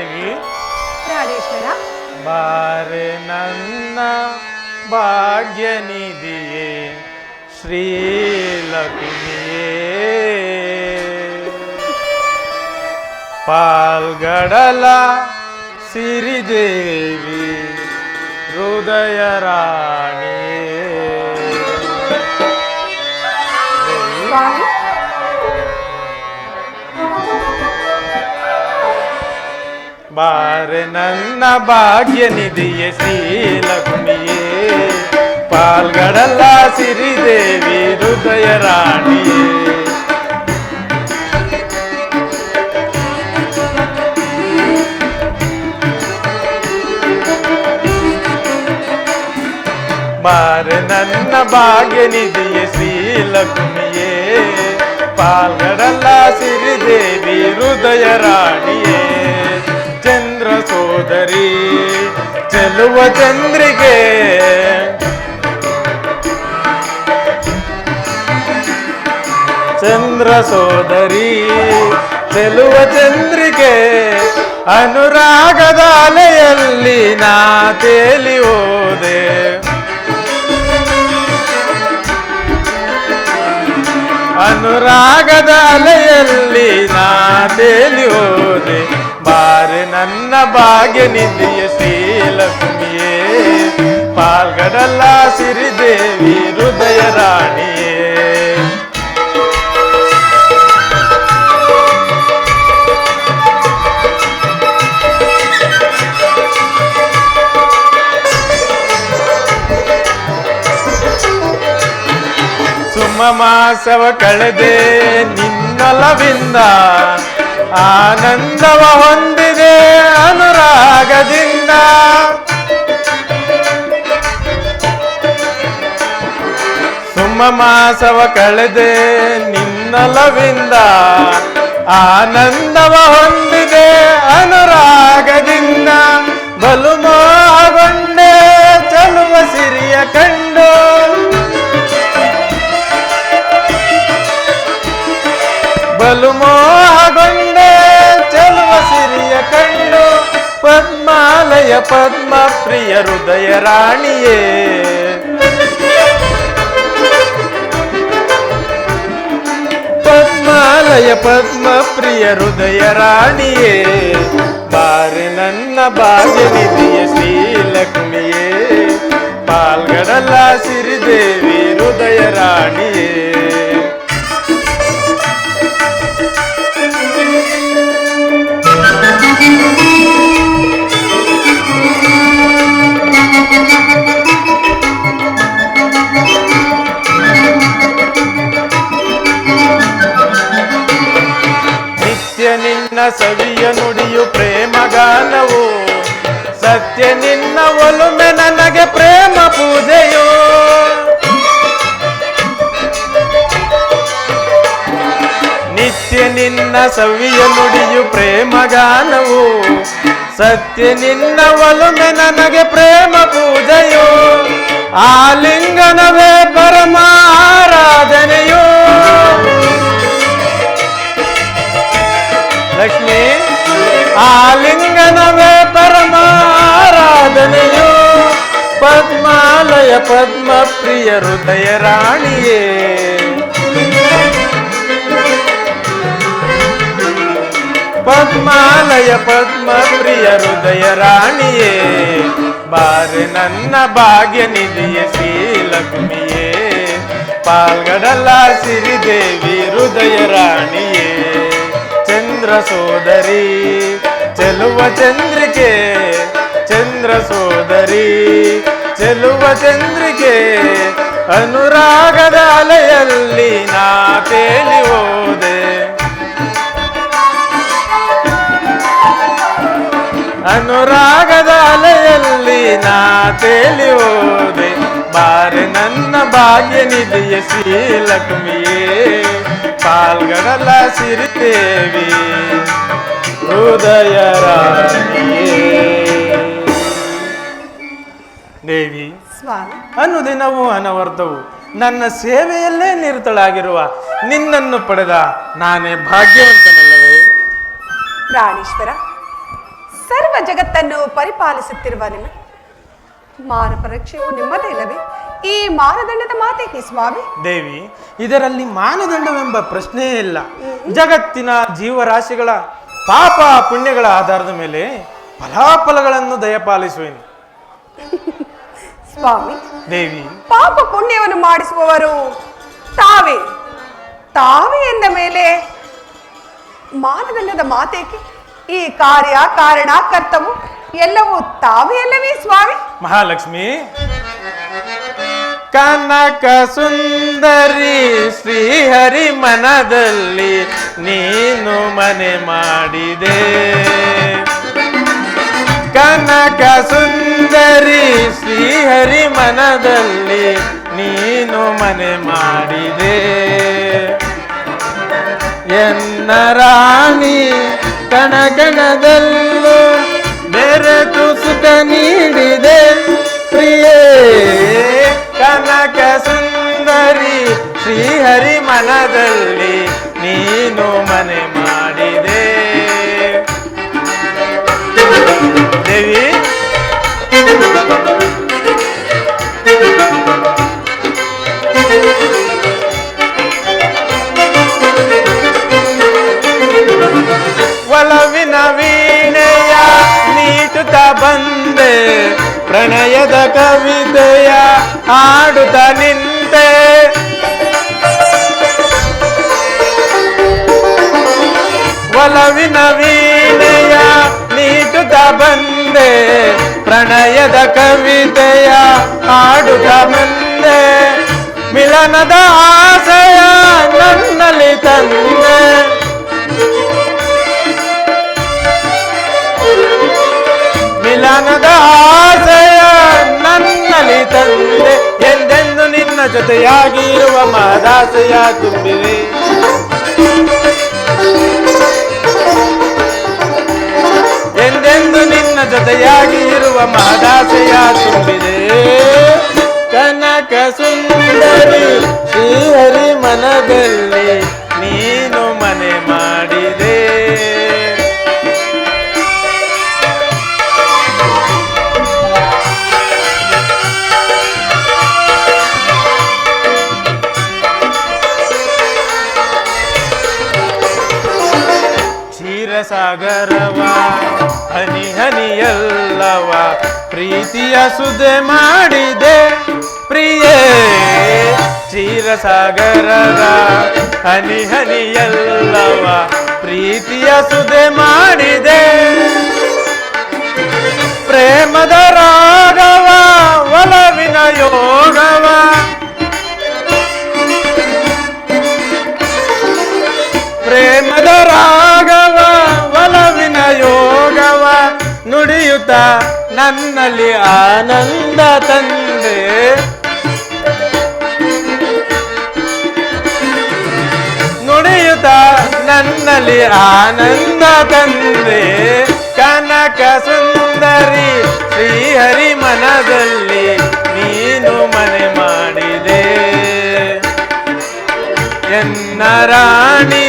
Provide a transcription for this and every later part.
ದೇವಿ ಪ್ರಾಣೇಶ್ವರ, ಬಾರೆ ನನ್ನ ಭಾಗ್ಯ ನಿಧಿಯೇ ಶ್ರೀಲಕ್ಷ್ಮಿಯೇ, ಪಾಲ್ಗಡಲ ಸಿರಿದೇವಿ ಹೃದಯ ರಾಣಿ. ಸ್ವಾಮಿ, ಬಾರೆ ನನ್ನ ಭಾಗ್ಯ ನಿಧಿಯೇ ಶ್ರೀಲಕ್ಷ್ಮಿಯೇ, ಪಾಲ್ಗಡಲ ಸಿರಿದೇವಿ ಹೃದಯ ರಾಣಿಯೇ. ಬಾರೆ ನನ್ನ ಭಾಗ್ಯ ನಿಧಿಯೇ ಶ್ರೀಲಕ್ಷ್ಮಿಯೇ, ಪಾಲ್ಗಡಲ ಸಿರಿದೇವಿ ಹೃದಯ ರಾಣಿಯೇ. ಚಂದ್ರ ಸೋದರಿ ಚೆಲುವ ಚಂದ್ರಿಕೆ, ಚಂದ್ರ ಸೋದರಿ ಚೆಲುವ ಚಂದ್ರಿಕೆ, ಅನುರಾಗದ ಅಲೆಯಲ್ಲಿ ನಾ ತೇಲಿ ಹೋದೆ. ಅನುರಾಗದ ಅಲೆಯಲ್ಲಿ ನಾ ತೇಲಿ ಹೋದೆ. ಬಾರೆ ನನ್ನ ಭಾಗ್ಯ ನಿಧಿಯ ಶ್ರೀಲಕ್ಷ್ಮಿಯೇ, ಪಾಲ್ಗಡಲ ಸಿರಿದೇವಿ ಹೃದಯ ರಾಣಿಯೇ. ಮಾಸವ ಕಳೆದೆ ನಿನ್ನೊಲವಿಂದ, ಆನಂದವ ಹೊಂದಿದೆ ಅನುರಾಗದಿಂದ. ಮಾಸವ ಕಳೆದೆ ನಿನ್ನೊಲವಿಂದ, ಆನಂದವ ಹೊಂದಿದೆ ಅನುರಾಗದಿಂದ. ಬಲು ಮೋಹಗೊಂಡೆ ಚಲುವ ಸಿರಿಯ ಕಂಡು, ಬಲು ಮೋಹಗೊಂಡೆ ಚೆಲುವ ಸಿರಿಯ ಕಂಡು. ಪದ್ಮಾಲಯ ಪದ್ಮ ಪ್ರಿಯ ಹೃದಯ ರಾಣಿಯೇ, ಪದ್ಮಾಲಯ ಪದ್ಮ ಪ್ರಿಯ ಹೃದಯ ರಾಣಿಯೇ. ಬಾರೆ ನನ್ನ ಭಾಗ್ಯ ನಿಧಿಯ ಶ್ರೀಲಕ್ಷ್ಮಿಯೇ, ಪಾಲ್ಗಡಲ ಸಿರಿದೇವಿ ಹೃದಯ ರಾಣಿಯೇ. ನಿನ್ನ ಸವಿಯ ನುಡಿಯು ಪ್ರೇಮಗಾನವು, ಸತ್ಯ ನಿನ್ನ ಒಲುಮೆ ನನಗೆ ಪ್ರೇಮ ಪೂಜೆಯೋ. ನಿತ್ಯ ನಿನ್ನ ಸವಿಯ ನುಡಿಯು ಪ್ರೇಮಗಾನವು, ಸತ್ಯ ನಿನ್ನ ಒಲುಮೆ ನನಗೆ ಪ್ರೇಮ ಪೂಜೆಯೋ. ಆಲಿಂಗನವೇ ಪರಮ ಆರಾಧನೆಯೋ. ಲಕ್ಷ್ಮಿ, ಆಲಿಂಗನವೇ ಪರಮಾರಾಧನೆಯೋ. ಪದ್ಮಾಲಯ ಪದ್ಮ ಪ್ರಿಯ ಹೃದಯ ರಾಣಿಯೇ, ಪದ್ಮಾಲಯ ಪದ್ಮ ಪ್ರಿಯ ಹೃದಯ ರಾಣಿಯೇ. ಬಾರೆ ನನ್ನ ಭಾಗ್ಯ ನಿಧಿಯ ಶ್ರೀಲಕ್ಷ್ಮಿಯೇ, ಪಾಲ್ಗಡಲ ಸಿರಿದೇವಿ ಹೃದಯ ರಾಣಿಯೇ. ಚಂದ್ರ ಸೋದರಿ ಚೆಲುವ ಚಂದ್ರಿಕೆ, ಚಂದ್ರ ಸೋದರಿ ಚೆಲುವ ಚಂದ್ರಿಕೆ, ಅನುರಾಗದ ಅಲೆಯಲ್ಲಿ ನಾ ತೇಲಿ ಹೋದೆ. ಅನುರಾಗದ ಅಲೆಯಲ್ಲಿ ನಾ ತೇಲಿ ಹೋದೆ. ಬಾರೆ ನನ್ನ ಭಾಗ್ಯ ನಿಧಿಯ ಶ್ರೀಲಕ್ಷ್ಮಿಯೇ, ಪಾಲ್ಗಡಲ ಸಿರಿದೇವಿ ಹೃದಯ ರಾಣಿಯೇ. ದೇವಿ, ಸ್ವಾಮಿ, ಅನುದಿನವೂ ಅನವರ್ತವು ನನ್ನ ಸೇವೆಯಲ್ಲೇ ನಿರತಳಾಗಿರುವ ನಿನ್ನನ್ನು ಪಡೆದ ನಾನೇ ಭಾಗ್ಯವಂತನಲ್ಲವೇ? ಪ್ರಾಣೇಶ್ವರ, ಸರ್ವ ಜಗತ್ತನ್ನು ಪರಿಪಾಲಿಸುತ್ತಿರುವ ನಿಮ್ಮ ಮಾನ ಪರೀಕ್ಷೆಯು ನಿಮ್ಮದೇನವೇ? ಈ ಮಾನದಂಡದ ಮಾತೇಕೆ ಸ್ವಾಮಿ? ದೇವಿ, ಇದರಲ್ಲಿ ಮಾನದಂಡವೆಂಬ ಪ್ರಶ್ನೆಯೇ ಇಲ್ಲ. ಜಗತ್ತಿನ ಜೀವರಾಶಿಗಳ ಪಾಪ ಪುಣ್ಯಗಳ ಆಧಾರದ ಮೇಲೆ ಫಲಾಫಲಗಳನ್ನು ದಯಪಾಲಿಸುವೆನು. ಸ್ವಾಮಿ ದೇವಿ, ಪಾಪ ಪುಣ್ಯವನ್ನು ಮಾಡಿಸುವವರು ತಾವೇ ತಾವೇ ಎಂದ ಮೇಲೆ ಮಾನದಂಡದ ಮಾತೇಕೆ? ಈ ಕಾರ್ಯ ಕಾರಣ ಕರ್ತವು ಎಲ್ಲವೂ ತಾವೇ ಅಲ್ಲವೇ ಸ್ವಾಮಿ? ಮಹಾಲಕ್ಷ್ಮಿ, ಕನಕ ಸುಂದರಿ ಶ್ರೀಹರಿ ಮನದಲ್ಲಿ ನೀನು ಮನೆ ಮಾಡಿದೆ. ಕನಕ ಸುಂದರಿ ಶ್ರೀಹರಿ ಮನದಲ್ಲಿ ನೀನು ಮನೆ ಮಾಡಿದೆ. ಎನ್ನ ರಾಣಿ ಕಣಕಣದಲ್ಲೂ ಬೆರೆತು ಸುಖ ನೀಡಿದೆ ಪ್ರಿಯೇ. ಕನಕ ಸುಂದರಿ ಶ್ರೀಹರಿ ಮನದಲ್ಲಿ ನೀನು ಮನೆ ಮಾಡಿದೆ. ದೇವಿ, ಒಲವಿನ ವೀಣೆಯ ನೀಟುತ್ತ ಬಂದೆ, ಪ್ರಣಯದ ಕವಿತೆಯ ಹಾಡುತ್ತ ನಿಂತೆ. ಒಲವಿನ ವೀಣೆಯ ನೀಟುತ್ತ ಬಂದೆ, ಪ್ರಣಯದ ಕವಿತೆಯ ಹಾಡುತ್ತ ಬಂದೆ. ಮಿಲನದ ಆಸೆಯ ನನ್ನಲ್ಲಿ ತಂದೆ, ಮಿಲನದ ಆಸೆಯ ನನ್ನಲ್ಲಿ ತಂದೆ. ಎಂದೆಂದು ನಿನ್ನ ಜೊತೆಯಾಗಿ ಇರುವ ಮಹದಾಸೆಯ ತುಂಬಿವೆ. ಎಂದೆಂದು ನಿನ್ನ ಜೊತೆಯಾಗಿ ಇರುವ ಮಹದಾಸೆಯ ತುಂಬಿದೆ. ಕನಕ ಸುಂದರಿ ಶ್ರೀಹರಿ ಮನದಲ್ಲಿ ನೀನು ಮನೆ ಮಾಡಿದೆ. ಸಾಗರವ ಹನಿ ಹನಿಯಲ್ಲವ ಪ್ರೀತಿಯ ಸುದೆ ಮಾಡಿದೆ ಪ್ರಿಯೇ. ಕ್ಷೀರಸಾಗರದ ಹನಿ ಹನಿಯಲ್ಲವ ಪ್ರೀತಿಯ ಸುದೆ ಮಾಡಿದೆ. ಪ್ರೇಮದ ರಾಗವ ಒಲವಿನ ಯೋಗವ, ಪ್ರೇಮದ ರಾಗವ ಒಲವಿನ ಯೋಗವ ನುಡಿಯುತ್ತ ನನ್ನಲ್ಲಿ ಆನಂದ ತಂದೆ. ನುಡಿಯುತ್ತ ನನ್ನಲ್ಲಿ ಆನಂದ ತಂದೆ. ಕನಕ ಸುಂದರಿ ಶ್ರೀಹರಿ ಮನದಲ್ಲಿ ನೀನು ಮನೆ ಮಾಡಿದೆ. ಎನ್ನ ರಾಣಿ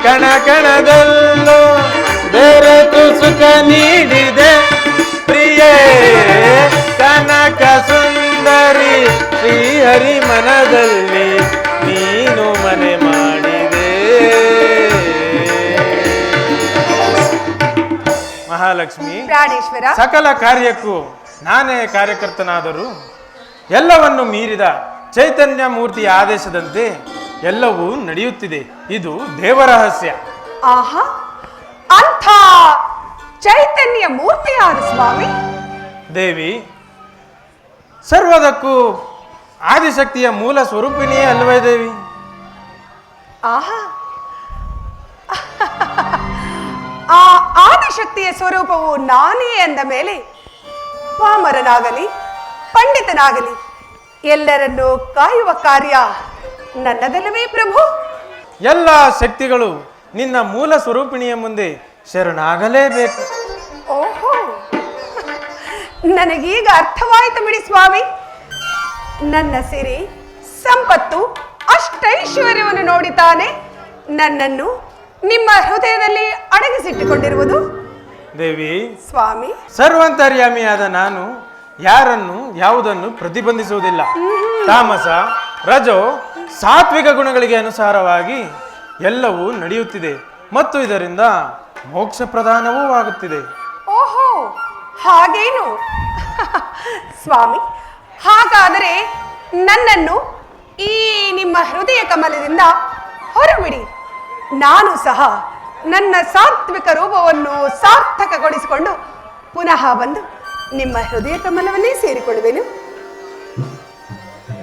ಕಣಕಣದಲ್ಲೂ ಬೆರೆತು ಸುಖ ನೀಡಿದೆ ಪ್ರಿಯೇ. ಕನಕ ಸುಂದರಿ ಶ್ರೀಹರಿ ಮನದಲ್ಲಿ ನೀನು ಮನೆ ಮಾಡಿದೆ. ಮಹಾಲಕ್ಷ್ಮಿ, ಪ್ರಾಣೇಶ್ವರ, ಸಕಲ ಕಾರ್ಯಕ್ಕೂ ನಾನೇ ಕಾರ್ಯಕರ್ತನಾದರೂ ಎಲ್ಲವನ್ನು ಮೀರಿದ ಚೈತನ್ಯ ಮೂರ್ತಿಯ ಆದೇಶದಂತೆ ಎಲ್ಲವೂ ನಡೆಯುತ್ತಿದೆ. ಇದು ದೇವರಹಸ್ಯ. ಆಹಾ, ಅಂಥ ಚೈತನ್ಯ ಮೂರ್ತಿ ಯಾರು ಸ್ವಾಮಿ? ದೇವಿ, ಸರ್ವದಕ್ಕೂ ಆದಿಶಕ್ತಿಯ ಮೂಲ ಸ್ವರೂಪಿಣಿಯೇ ಅಲ್ವೇ ದೇವಿ? ಆಹಾ, ಆ ಆದಿಶಕ್ತಿಯ ಸ್ವರೂಪವು ನಾನೇ ಎಂದ ಮೇಲೆ ಪಾಮರನಾಗಲಿ ಪಂಡಿತನಾಗಲಿ ಎಲ್ಲರನ್ನೂ ಕಾಯುವ ಕಾರ್ಯ ನನ್ನದಲ್ಲವೇ ಪ್ರಭು? ಎಲ್ಲ ಶಕ್ತಿಗಳು ನಿನ್ನ ಮೂಲ ಸ್ವರೂಪಿಣಿಯ ಮುಂದೆ ಶರಣಾಗಲೇಬೇಕು. ಓಹೋ, ನನಗೀಗ ಅರ್ಥವಾಯಿತು ಬಿಡಿ ಸ್ವಾಮಿ. ನನ್ನ ಸಿರಿ ಸಂಪತ್ತು ಅಷ್ಟೈಶ್ವರ್ಯವನ್ನು ನೋಡಿತಾನೆ ನನ್ನನ್ನು ನಿಮ್ಮ ಹೃದಯದಲ್ಲಿ ಅಡಗಿಸಿಟ್ಟುಕೊಂಡಿರುವುದು. ದೇವಿ, ಸ್ವಾಮಿ. ಸರ್ವಂತರ್ಯಾಮಿಯಾದ ನಾನು ಯಾರನ್ನು ಯಾವುದನ್ನು ಪ್ರತಿಬಂಧಿಸುವುದಿಲ್ಲ. ತಾಮಸ, ರಜೋ, ಸಾತ್ವಿಕ ಗುಣಗಳಿಗೆ ಅನುಸಾರವಾಗಿ ಎಲ್ಲವೂ ನಡೆಯುತ್ತಿದೆ ಮತ್ತು ಇದರಿಂದ ಮೋಕ್ಷ ಪ್ರದಾನವೂ ಆಗುತ್ತಿದೆ. ಓಹೋ, ಹಾಗೇನು? ಸ್ವಾಮಿ, ಹಾಗಾದರೆ ನನ್ನನ್ನು ಈ ನಿಮ್ಮ ಹೃದಯ ಕಮಲದಿಂದ ಹೊರಬಿಡಿ. ನಾನು ಸಹ ನನ್ನ ಸಾತ್ವಿಕ ರೂಪವನ್ನು ಸಾರ್ಥಕಗೊಳಿಸಿಕೊಂಡು ಪುನಃ ಬಂದು ನಿಮ್ಮ ಹೃದಯ ಕಮಲವನ್ನೇ ಸೇರಿಕೊಳ್ಳುವೆನು.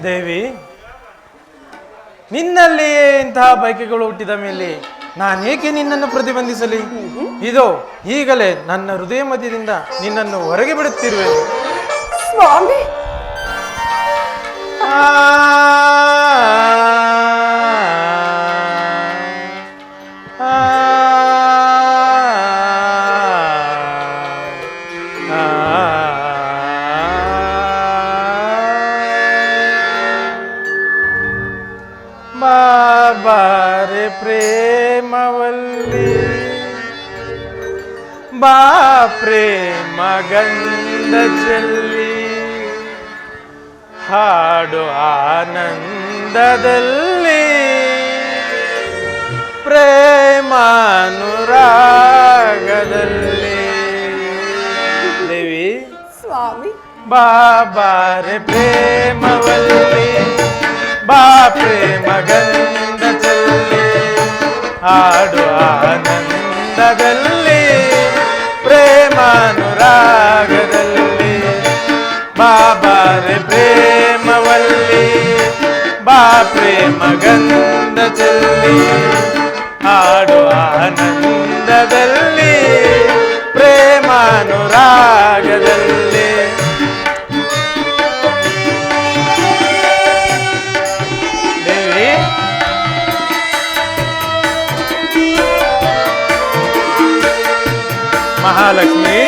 ದೇವಿ, ನಿನ್ನಲ್ಲಿಯೇ ಇಂತಹ ಬಯಕೆಗಳು ಹುಟ್ಟಿದ ಮೇಲೆ ನಾನೇಕೆ ನಿನ್ನನ್ನು ಪ್ರತಿಬಂಧಿಸಲಿ? ಇದೋ ಈಗಲೇ ನನ್ನ ಹೃದಯ ಮಧ್ಯದಿಂದ ನಿನ್ನನ್ನು ಹೊರಗೆ ಬಿಡುತ್ತಿರುವೆನು. ಸ್ವಾಮಿ, ಬಾಬಾರೆ ಪ್ರೇಮವಲ್ಲಿ ಬಾ ಪ್ರೇಮ ಗಂಧ ಚೆಲ್ಲಿ ಹಾಡು ಆನಂದದಲ್ಲಿ ಪ್ರೇಮಾನುರಾಗದಲ್ಲಿ. ದೇವಿ, ಸ್ವಾಮಿ, ಬಾಬಾರೆ ಪ್ರೇಮವಲ್ಲಿ ಬಾ ಪ್ರೇಮ ಗಂಧ ಚೆಲ್ಲಿ ಹಾಡು ಆನಂದದಲ್ಲಿ ಪ್ರೇಮಾನುರಾಗದಲ್ಲಿ. ಬಾಬಾರೆ ಪ್ರೇಮವಲ್ಲಿ ಬಾ ಪ್ರೇಮ ಗಂಧ ಚೆಲ್ಲಿ ಹಾಡು ಆನಂದದಲ್ಲಿ ಪ್ರೇಮಾನುರಾಗದಲ್ಲಿ. ದೇವಿ, ಮಹಾಲಕ್ಷ್ಮಿ,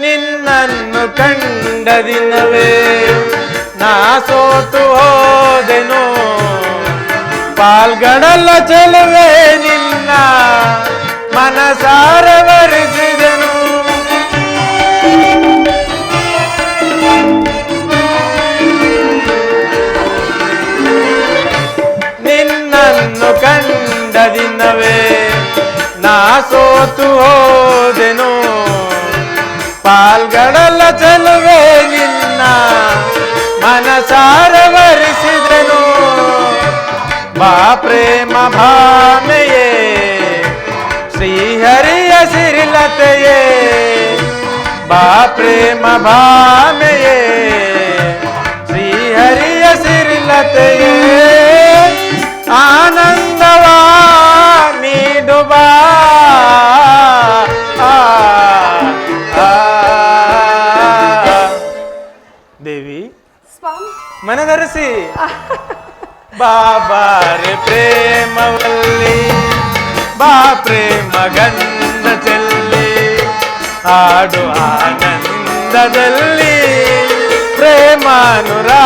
ನಿನ್ನನ್ನು ಕಂಡ ದಿನವೇ ನಾ ಸೋತು ಹೋದೆನು. ಪಾಲ್ಗಡಲ ಚೆಲುವೆ ನಿನ್ನ ಮನಸಾರ ವರಿಸಿದೆನು. ನಿನ್ನನ್ನು ಕಂಡ ದಿನವೇ ನಾ ಸೋತು ಹೋದೆನು. ಪಾಲ್ಗಡಲ ಚೆಲುವೆ ನಿನ್ನ ಮನಸಾರ ವರಿಸಿದೆನು. ಬಾ ಪ್ರೇಮ ಭಾಮೆಯೇ ಶ್ರೀಹರಿಯ ಸಿರಿಲತೆಯೇ. ಬಾ ಪ್ರೇಮ ಭಾಮೆಯೇ ಶ್ರೀಹರಿಯ ಸಿರಿಲತೆಯೇ. ಆನಂದವಾ ನೀಡುಬಾ ದೇವಿ, ಸ್ವಾಮಿ, ಮನದರಸಿ ಬಾಬಾರೆ ಪ್ರೇಮವಲ್ಲಿ ಬಾ ಪ್ರೇಮ ಗಂಧ ಚೆಲ್ಲಿ ಹಾಡು ಆನಂದದಲ್ಲಿ ಪ್ರೇಮಾನುರಾಗದಲ್ಲಿ.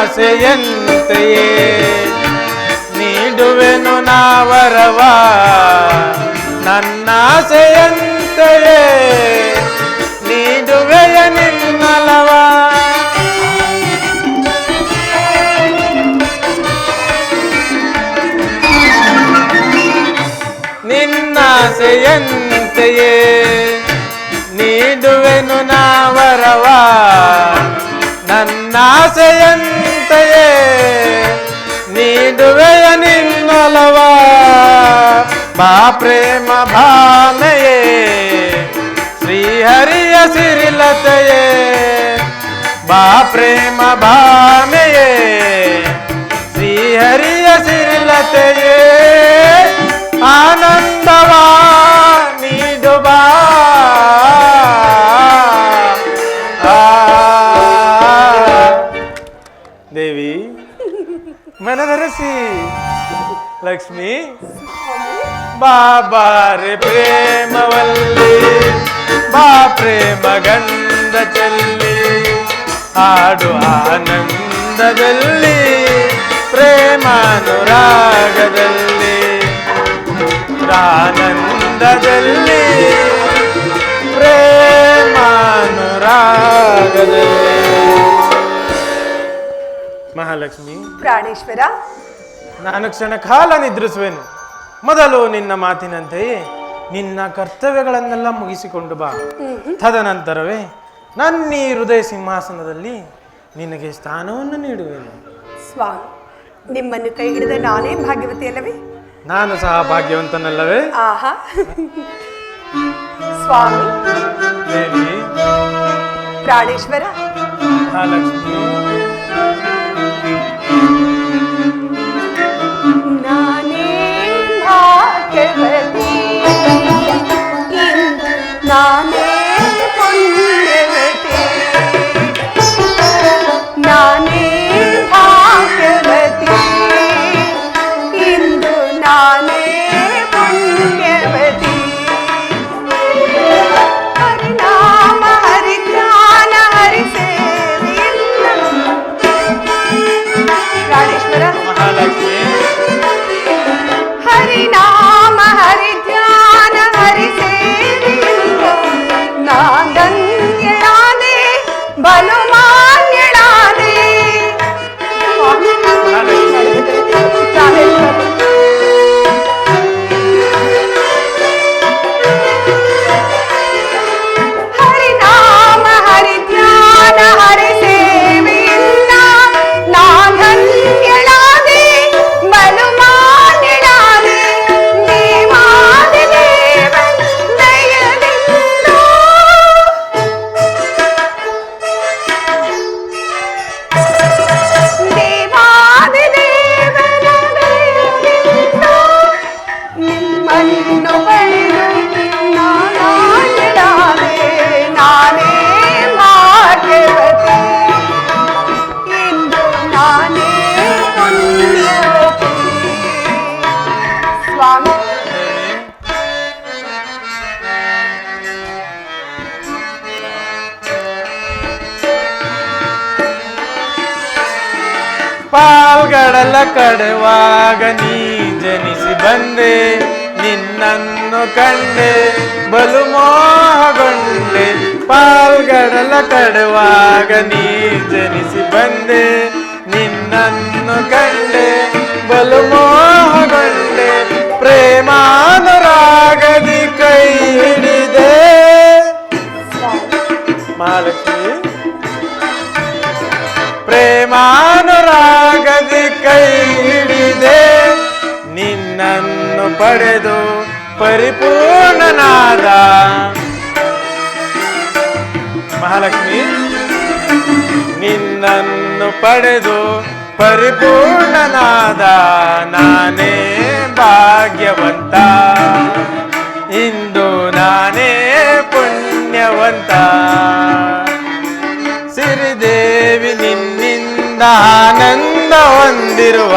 ನಿನ್ನಾಸೆಯಂತೆಯೇ ನೀಡುವೆನು ನಾವರವ. ನನ್ನಾಸೆಯಂತೆಯೇ ನೀಡುವೆಯ ನಿನ್ನಲವ. ನಿನ್ನಾಸೆಯಂತೆಯೇ ನೀಡುವೆನು ನಾವರವ. ನನ್ನಾಸೆಯಂತೆಯೇ ನೀಡುವೆಯ ನಿನ್ನಲವ. ಬಾ ಪ್ರೇಮ ಭಾಮೆಯೇ ಶ್ರೀಹರಿಯ ಬಾ ಪ್ರೇಮ ಭಾಮೆಯೇ ಶ್ರೀಹರಿಯ ಸಿರಿಲತೆಯೇ ಆನಂದವಾ ನೀಡು ಬಾ ದೇವಿ ಮನದರಸಿ ಲಕ್ಷ್ಮಿ ಬಾಬಾರೆ ಪ್ರೇಮವಲ್ಲಿ ಬಾ ಪ್ರೇಮ ಗಂಧ ಚೆಲ್ಲಿ ಹಾಡು ಆನಂದದಲ್ಲಿ ಪ್ರೇಮಾನುರಾಗದಲ್ಲಿ ಆನಂದದಲ್ಲಿ ಪ್ರೇಮಾನುರಾಗದಲ್ಲಿ. ಮಹಾಲಕ್ಷ್ಮಿ ಪ್ರಾಣೇಶ್ವರ, ನಾನು ಕ್ಷಣ ಕಾಲ ನಿದ್ರಿಸುವೆನು. ಮೊದಲು ನಿನ್ನ ಮಾತಿನಂತೆಯೇ ನಿನ್ನ ಕರ್ತವ್ಯಗಳನ್ನೆಲ್ಲ ಮುಗಿಸಿಕೊಂಡು ಬಾ. ತದನಂತರವೇ ನನ್ನ ಈ ಹೃದಯ ಸಿಂಹಾಸನದಲ್ಲಿ ನಿನಗೆ ಸ್ಥಾನವನ್ನು ನೀಡುವೆನು. ಸ್ವಾಮಿ, ನಿಮ್ಮನ್ನು ಕೈ ಹಿಡಿದ ನಾನೇ ಭಾಗ್ಯವತಿ ಅಲ್ಲವೇ? ನಾನು ಸಹ ಭಾಗ್ಯವಂತನಲ್ಲವೇ? ಆಹಾ. ಸ್ವಾಮಿ ದೇವಿ ಪ್ರಾಣೇಶ್ವರ, ಮಹಾಲಕ್ಷ್ಮಿ ನಾನೇ ಭಾಗ್ಯವತಿ, ನಾನೇ ಪುಣ್ಯವತಿ, ನಾನೇ ಭಾಗ್ಯವತಿ, ಇಂದು ನಾನೇ ಪುಣ್ಯವತಿ. ಹರಿನಾಮ ಹರಿಜ್ಞಾನ ಹರಿಸೇವೆಯಿಂದ ಪ್ರಾಣೇಶ್ವರ, ಮಹಾಲಕ್ಷ್ಮಿ ಹರಿನಾಮ ಹರಿಧ್ಯಾನ ಹರಿಸೇವೆಯಿಂದ ನಾಗಂಗೆಳಾದೆ ಬಲು ಮಾನ್ಯಳಾದೆ. ಹರಿನಾಮ ಹರಿಧ್ಯಾನ ಹರಿಸೇವೆಯಿಂದ ನಾಗಂಗೆಳಾದೆ ಬಲು ಮಾನ್ಯಳಾದೆ. ದೇವಾದಿ ದೇವನ ದಯದಿಂದ ದೇವಾದಿ ದೇವನ ದಯದಿಂದ ನಿಮ್ಮನ್ನು ಪಡೆದು ನಾನಾಡಲಾದೆ. ನಾನೇ ಭಾಗ್ಯವತಿ, ಇಂದು ನಾನೇ ಪುಣ್ಯವತಿ. ಸ್ವಾಮಿ ಪಾಲ್ಗಡಲ ಕಡುವಾಗ ನೀ ಜನಿಸಿ ಬಂದೆ, ನಿನ್ನನ್ನು ಕಂಡೆ ಬಲು ಮೋಹಗೊಂಡೆ. ಪಾಲ್ಗಡಲ ಕಡುವಾಗ ನೀ ಜನಿಸಿ ಬಂದೆ, ನಿನ್ನನ್ನು ಕಂಡೆ ಬಲು ಮೋಹಗೊಂಡೆ. ಪ್ರೇಮಾನುರಾಗದಿ ಕೈ ಹಿಡಿದೆ. ಮಹಾಲಕ್ಷ್ಮಿ ಪ್ರೇಮಾನುರಾಗದಿ ಕೈ ಹಿಡಿದೆ, ನಿನ್ನನ್ನು ಪಡೆದು ಪರಿಪೂರ್ಣನಾದ. ಮಹಾಲಕ್ಷ್ಮಿ ನಿನ್ನನ್ನು ಪಡೆದು ಪರಿಪೂರ್ಣನಾದ ನಾನೇ ಭಾಗ್ಯವಂತ, ಇಂದು ನಾನೇ ಪುಣ್ಯವಂತ. ಸಿರಿದೇವಿ ನಿನ್ನಿಂದ ಆನಂದ ಹೊಂದಿರುವ,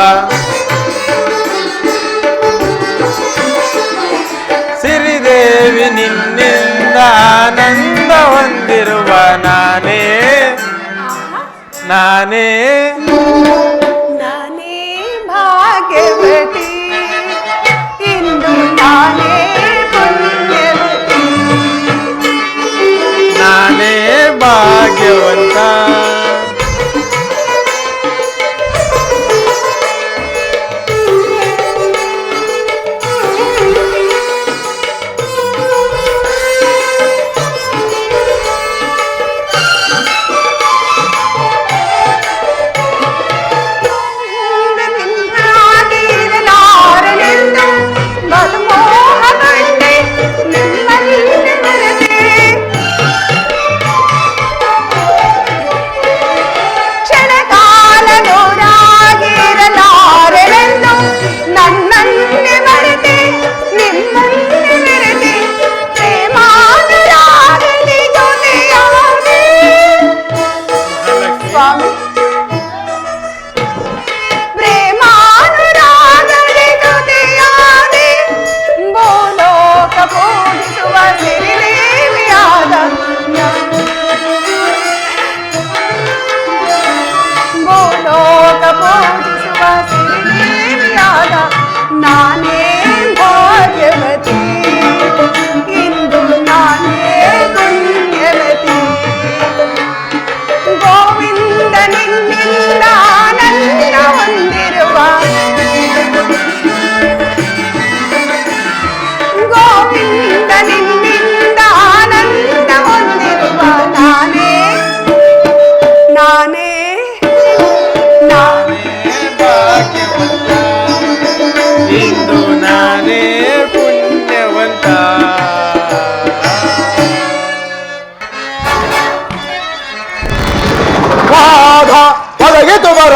ಸಿರಿದೇವಿ ನಿನ್ನಿಂದ ಆನಂದ ಹೊಂದಿರುವ ನಾನೇ ನಾನೇ ನಾನೇ ಭಾಗ್ಯವತಿ, ಇಂದು ನಾನೇ ಪುಣ್ಯವತಿ. ನಾನೇ ಭಾಗ್ಯವಂತ.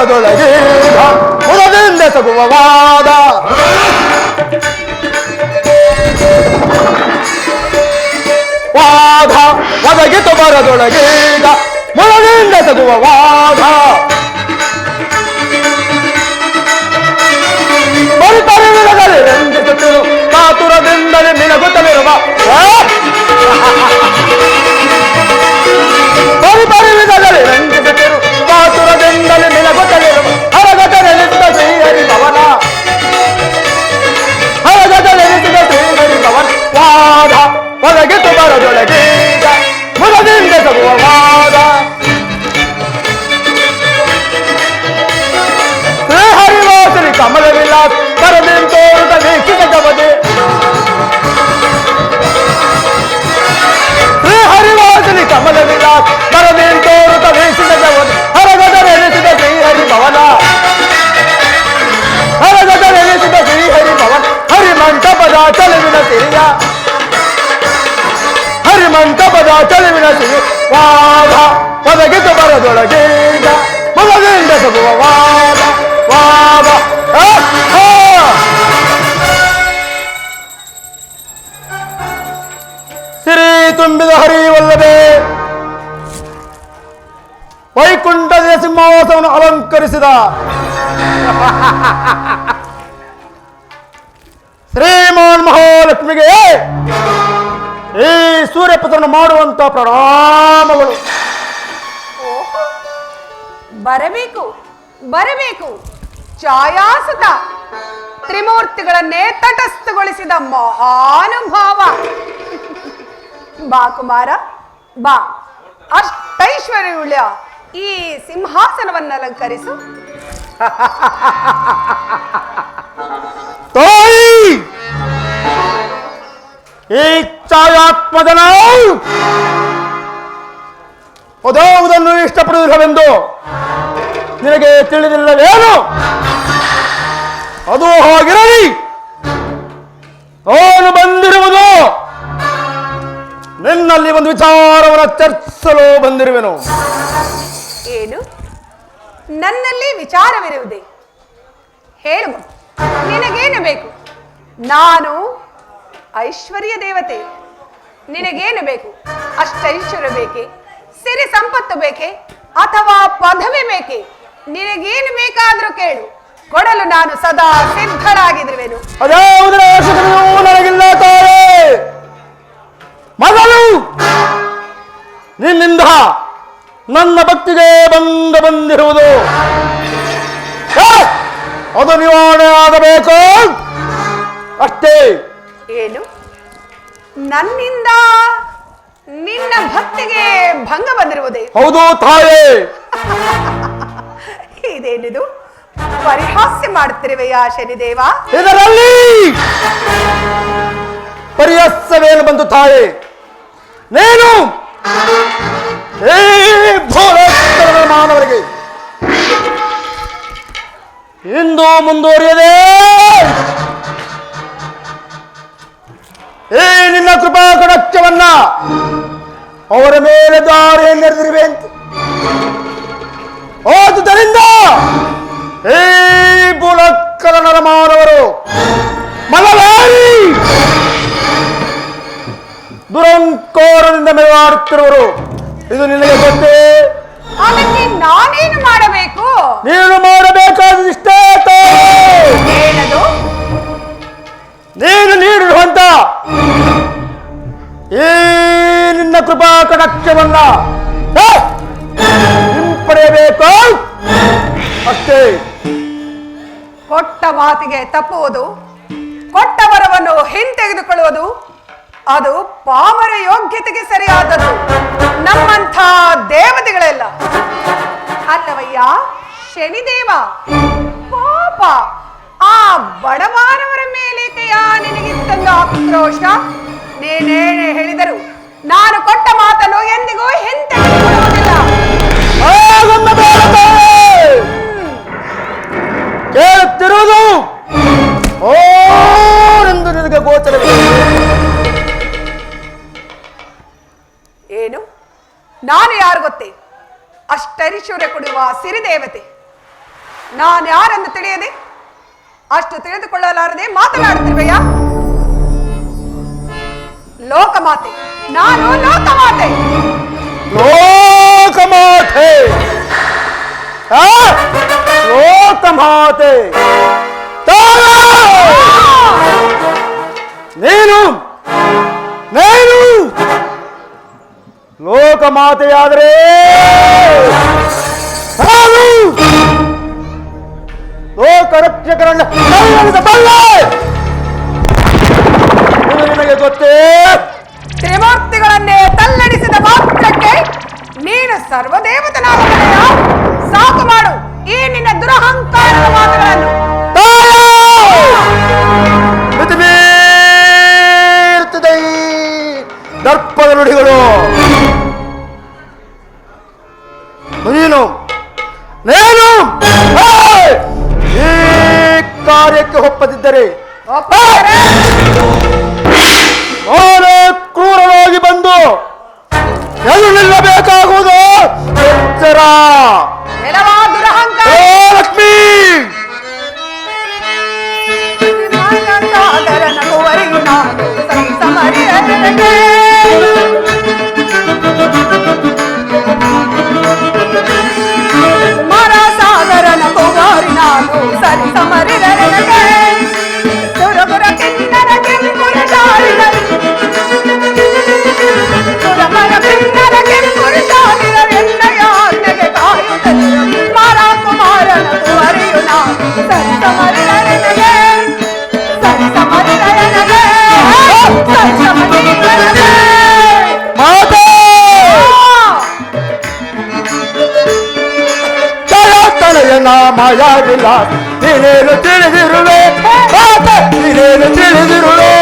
ಬರದೊಳಗೆ ಮುರದಿಂದ ತಗುವ ವಾದ ವಾದ ಒದಗಿತು ಬರದೊಳಗೆ ಮುರದಿಂದ ತಗುವ ವಾದ ಪರಿಪರಿವಿರದಲ್ಲಿ ರಂಜಿಸುತ್ತಿರು ಕಾತುರದಿಂದಲೇ ಮಿನಗುತ್ತಲಿರುವ ಪರಿಪರಿವಿರದಲ್ಲಿ ರಂಜಿಸುತ್ತಿರು ಕಾತುರದಿಂದಲೇ ಮಿನಗುತ್ತಲಿರುವ ಹರಗತ ನೆಲೆಸಿದ ಶ್ರೀಹರಿ ಭವನ ಹರಗತ ನೆಲೆಸಿದ ಶ್ರೀಹರಿ ಭವನ ವಾದ ಒದಗಿತು ಬರದೊಳಗೆ ಮುರದಿಂದ ತಗುವ ವಾದ ಶ್ರೀಹರಿವಾಸರಿ ಕಮಲವಿಲ್ಲ ಬರದಿಂತೋರುತ ವೀಕ್ಷಿತ ಜಗದೆ ಶ್ರೀಹರಿವಾಸರಿ ಕಮಲವಿಲ್ಲ ಬರದಿಂತೋರುತ ವೀಕ್ಷಿತ ಜಗದೆ ಹರಗದ ನೆಲೆಸಿದ ಶ್ರೀಹರಿ ಭವನ ಹರಗದ ನೆಲೆಸಿದ ಶ್ರೀಹರಿ ಭವನ ಹರಿಮಂಟಪದ ಚಲುವಿನ ಸಿರಿಯ ಹರಿಮಂಟಪದ ಚಲುವಿನ ಸಿರಿ ವಾದ ಒದಗಿತು ಬರದೊಳಗೆ ಮುಗದಿಂದ ತಗುವ ವಾದ ವಾದ ಸಿರಿ ತುಂಬಿದ ಹರಿವಲ್ಲದೆ ವೈಕುಂಠದ ಸಿಂಹಾಸನವನ್ನು ಅಲಂಕರಿಸಿದ ಶ್ರೀಮಾನ್ ಮಹಾಲಕ್ಷ್ಮಿಗೆ ಈ ಸೂರ್ಯಪುತ್ರನು ಮಾಡುವಂತ ಪ್ರಣಾಮಗಳು. ಬರಬೇಕು ಬರಬೇಕು ಛಾಯಾಸುತ ತ್ರಿಮೂರ್ತಿಗಳನ್ನೇ ತಟಸ್ಥಗೊಳಿಸಿದ ಮಹಾನುಭಾವ. ಬಾ ಕುಮಾರ ಬಾ, ಅಷ್ಟೈಶ್ವರ್ಯವುಳ್ಳ ಈ ಸಿಂಹಾಸನವನ್ನು ಅಲಂಕರಿಸು. ತಾಯಿ, ಈ ಛಾಯಾತ್ಮಜನ ಓದುವುದನ್ನು ಇಷ್ಟಪಡುವುದಿಲ್ಲವೆಂದು ನಿನಗೆ ತಿಳಿದಿಲ್ಲವೇನು? ಅದು ಹಾಗಿರಲಿ, ಅವನು ಬಂದಿರುವುದು ನಿನ್ನಲ್ಲಿ ಒಂದು ವಿಚಾರವನ್ನು ಚರ್ಚಿಸಲು ಬಂದಿರುವೆನು. ಏನು? ನನ್ನಲ್ಲಿ ವಿಚಾರವಿರುವುದೇ? ಹೇಳು, ನಿನಗೇನು ಬೇಕು? ನಾನು ಐಶ್ವರ್ಯ ದೇವತೆ. ನಿನಗೇನು ಬೇಕು? ಅಷ್ಟೈಶ್ವರ್ಯ ಬೇಕೆ? ಸಿರಿ ಸಂಪತ್ತು ಬೇಕೆ? ಅಥವಾ ಪದವಿ ಬೇಕೆ? ನಿನಗೇನು ಬೇಕಾದ್ರೂ ಕೇಳು, ಕೊಡಲು ನಾನು ಸದಾ ಸಿದ್ಧರಾಗಿರುವೆನು. ಅದ್ಯಾವುದರ ಅವಶ್ಯಕತೆಯೂ ನನಗಿಲ್ಲ ತಾಯಿ. ಮೊದಲು ನಿನ್ನಿಂದ ನನ್ನ ಭಕ್ತಿಗೆ ಬಂದಿರುವುದು ಅದು ನಿವಾರಣೆ ಆಗಬೇಕು ಅಷ್ಟೇ. ಏನು? ನನ್ನಿಂದ ನಿನ್ನ ಭಕ್ತಿಗೆ ಭಂಗ ಬಂದಿರುವುದೇ? ಹೌದು ತಾಯೇ. ಇದೇನಿದು? ಪರಿಹಾಸ್ಯ ಮಾಡುತ್ತಿರುವೆಯಾ ಶನಿದೇವ? ಇದರಲ್ಲಿ ಪರಿಹಾಸ್ಯವೇನು ಬಂತು ತಾಯೇ? ನೀನು ಈ ಭೂಲೋಕದ ಮಾನವರಿಗೆ ಇಂದು ಮುಂದುವರಿಯದೆ ಈ ನಿನ್ನ ಕೃಪಾ ಕಟಾಕ್ಷವನ್ನ ಅವರ ಮೇಲೆ ದಾರಿಯನ್ನೆರೆದಿರುವೆ ಅಂತ. ಆದುದರಿಂದ ಈ ಭೂಲೋಕದ ನರಮಾನವರು ಮಲವಾರಿ ದುರಂಕೋರದಿಂದ ಮೆರೆದಾಡುತ್ತಿರುವರು. ಇದು ನಿನಗೆ ಗೊತ್ತೇ? ಅದಕ್ಕೆ ನಾನೇನು ಮಾಡಬೇಕು? ನೀನು ಮಾಡಬೇಕಾದಿಷ್ಟೇ. ಏನದು? ನೀನು ನೀಡಿರುವಂತ ಈ ನಿನ್ನ ಕೃಪಾ ಕಟಾಕ್ಷವನ್ನ ಹಿಂಪಡೆಯಬೇಕು ಅಷ್ಟೇ. ಕೊಟ್ಟ ಮಾತಿಗೆ ತಪ್ಪುವುದು, ಕೊಟ್ಟ ವರವನ್ನು ಹಿಂತೆಗೆದುಕೊಳ್ಳುವುದು ಅದು ಪಾಮರ ಯೋಗ್ಯತೆಗೆ ಸರಿಯಾದದ್ದು. ನಮ್ಮಂಥ ದೇವತೆಗಳೆಲ್ಲ ಅಲ್ಲವಯ್ಯ ಶನಿದೇವ. ಪಾಪ ಆ ಬಡವಾರವರ ಮೇಲೆ ನಿನಗಿತ್ತಂದು ಆಕ್ರೋಶ. ನೀನೇನೇ ಹೇಳಿದರು ನಾನು ಕೊಟ್ಟ ಮಾತನ್ನು ಎಂದಿಗೂ ಹಿಂತೆಗೆದುಕೊಳ್ಳುವುದಿಲ್ಲ. ಕೇಳುತ್ತಿರುವುದು ಓರೆಂದು ನಿನಗೆ ಗೋಚರವಿದೆ. ಏನು? ನಾನು ಯಾರು ಗೊತ್ತೇ? ಅಷ್ಟೈಶ್ವರ್ಯ ಕೊಡುವ ಸಿರಿದೇವತೆ. ನಾನು ಯಾರೆಂದು ತಿಳಿಯದೆ ಅಷ್ಟು ತಿಳಿದುಕೊಳ್ಳಲಾರದೆ ಮಾತನಾಡುತ್ತಿರುವೆಯ? ಲೋಕಮಾತೆ, ನಾನು ಲೋಕಮಾತೆ. ಲೋಕಮಾತೆ ಲೋಕಮಾತೆ ನೀನು ನೀನು ಲೋಕಮಾತೆಯಾದರೆ ನಾನು ಲೋಕರಕ್ಷಕರನ್ನು ಕೈಗೊಳಿಸಬಲ್ಲೆ. ಇದು ನಿನಗೆ ಗೊತ್ತೇ? ತ್ರಿಮೂರ್ತಿಗಳನ್ನೇ ತಲ್ಲಡಿಸಿದ ಮಾತ್ರಕ್ಕೆ ನೀನು ಸರ್ವದೇವತನಾದ ಸಾಕು ಮಾಡು ಈ ನಿನ್ನ ದುರಹಂಕಾರದ ಮಾತುಗಳನ್ನು. ದರ್ಪದ ನುಡಿಗಳು. ನೀನು ನೀನು ಈ ಕಾರ್ಯಕ್ಕೆ ಒಪ್ಪದಿದ್ದರೆ ನಾನು ಕ್ರೂರವಾಗಿ ಬಂದು ಎಲ್ಲಿ ನಿಲ್ಲಬೇಕಾಗುವುದು ಎಚ್ಚರ. ದುರಹಂಕಾರ ಲಕ್ಷ್ಮೀ ಸಾಗರನ ಕುಮಾರಿ ನಾನು ಸರಿ ಸಮರಿರನಗೆ ಸುರಗುರ ಕಿನ್ನರ ಕೆಂಪುರ ಶಾಲಿನರು ಸುರಮರ ಕಿನ್ನರ ಕೆಂಪುರ ಶಾಲಿನರೆನ್ನಯ ಆಜ್ಞೆಗೆ ಕಾಯುತ್ತಲಿರು ಮಾರ ಕುಮಾರನ ಕುವರಿಯು ನಾನು ಸರಿ ಸಮರಿರನಗೆ ಸರಿ ಸಮರಿರನಗೆ ಸರಿ ಸಮರಿರನಗೆ ಮಾತಾ ಮಾಯಾವಿಲ್ಲ. ನೀನೇನು ತಿಳಿದಿರುವೆ ನೀನೇನು ತಿಳಿದಿರುವೆ.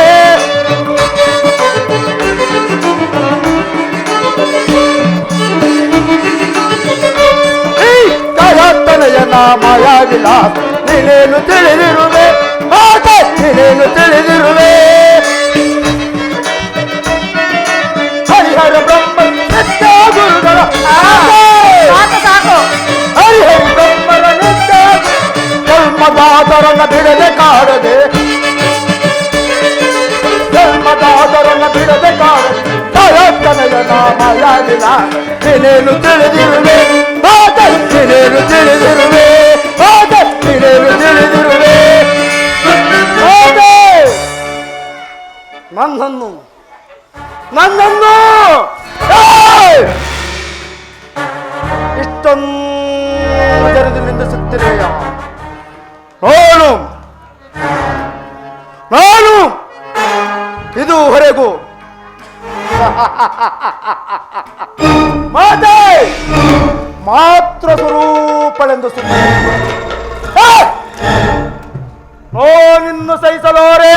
ತನಯನ ಮಾಯಾವಿಲ್ಲ. ನೀನೇನು ತಿಳಿದಿರುವೆ ನೀನೇನು ತಿಳಿದಿರುವೆ. ಹರಿಹರ ಬ್ರಹ್ಮ ನಿತ್ಯ ಗುರುಗಳ ಸಾಕು ಹರಿಹರ ಬ್ರಹ್ಮರ ನಿತ್ಯ ಜನ್ಮದಾತರನ್ನ ಬಿಡದೆ ಕಾಡದೆ ಜನ್ಮದಾತರನ್ನ ಬಿಡದೆ ಕಾಡದೆ ತನಯನ ಮಾಯಾವಿಲ್ಲ. ನೀನೇನು ತಿಳಿದಿರುವೆ ನೀನೇನು ತಿಳಿದಿರುವೆ ನೀನೇನು ತಿಳಿದಿರುವೆ. ನನ್ನನ್ನು ನನ್ನನ್ನು ಇಷ್ಟೊಂದು ಜನರು ನಿಂದಿಸುತ್ತಿರೆಯ? ನಾನು ನಾನು ಇದುವರೆಗೂ ಮಾತೆ ಮಾತ್ರ ಸ್ವರೂಪಳೆಂದು ಸುಮ್ಮನೆ ನಿನ್ನು ಸಹಿಸಲೋರೆ.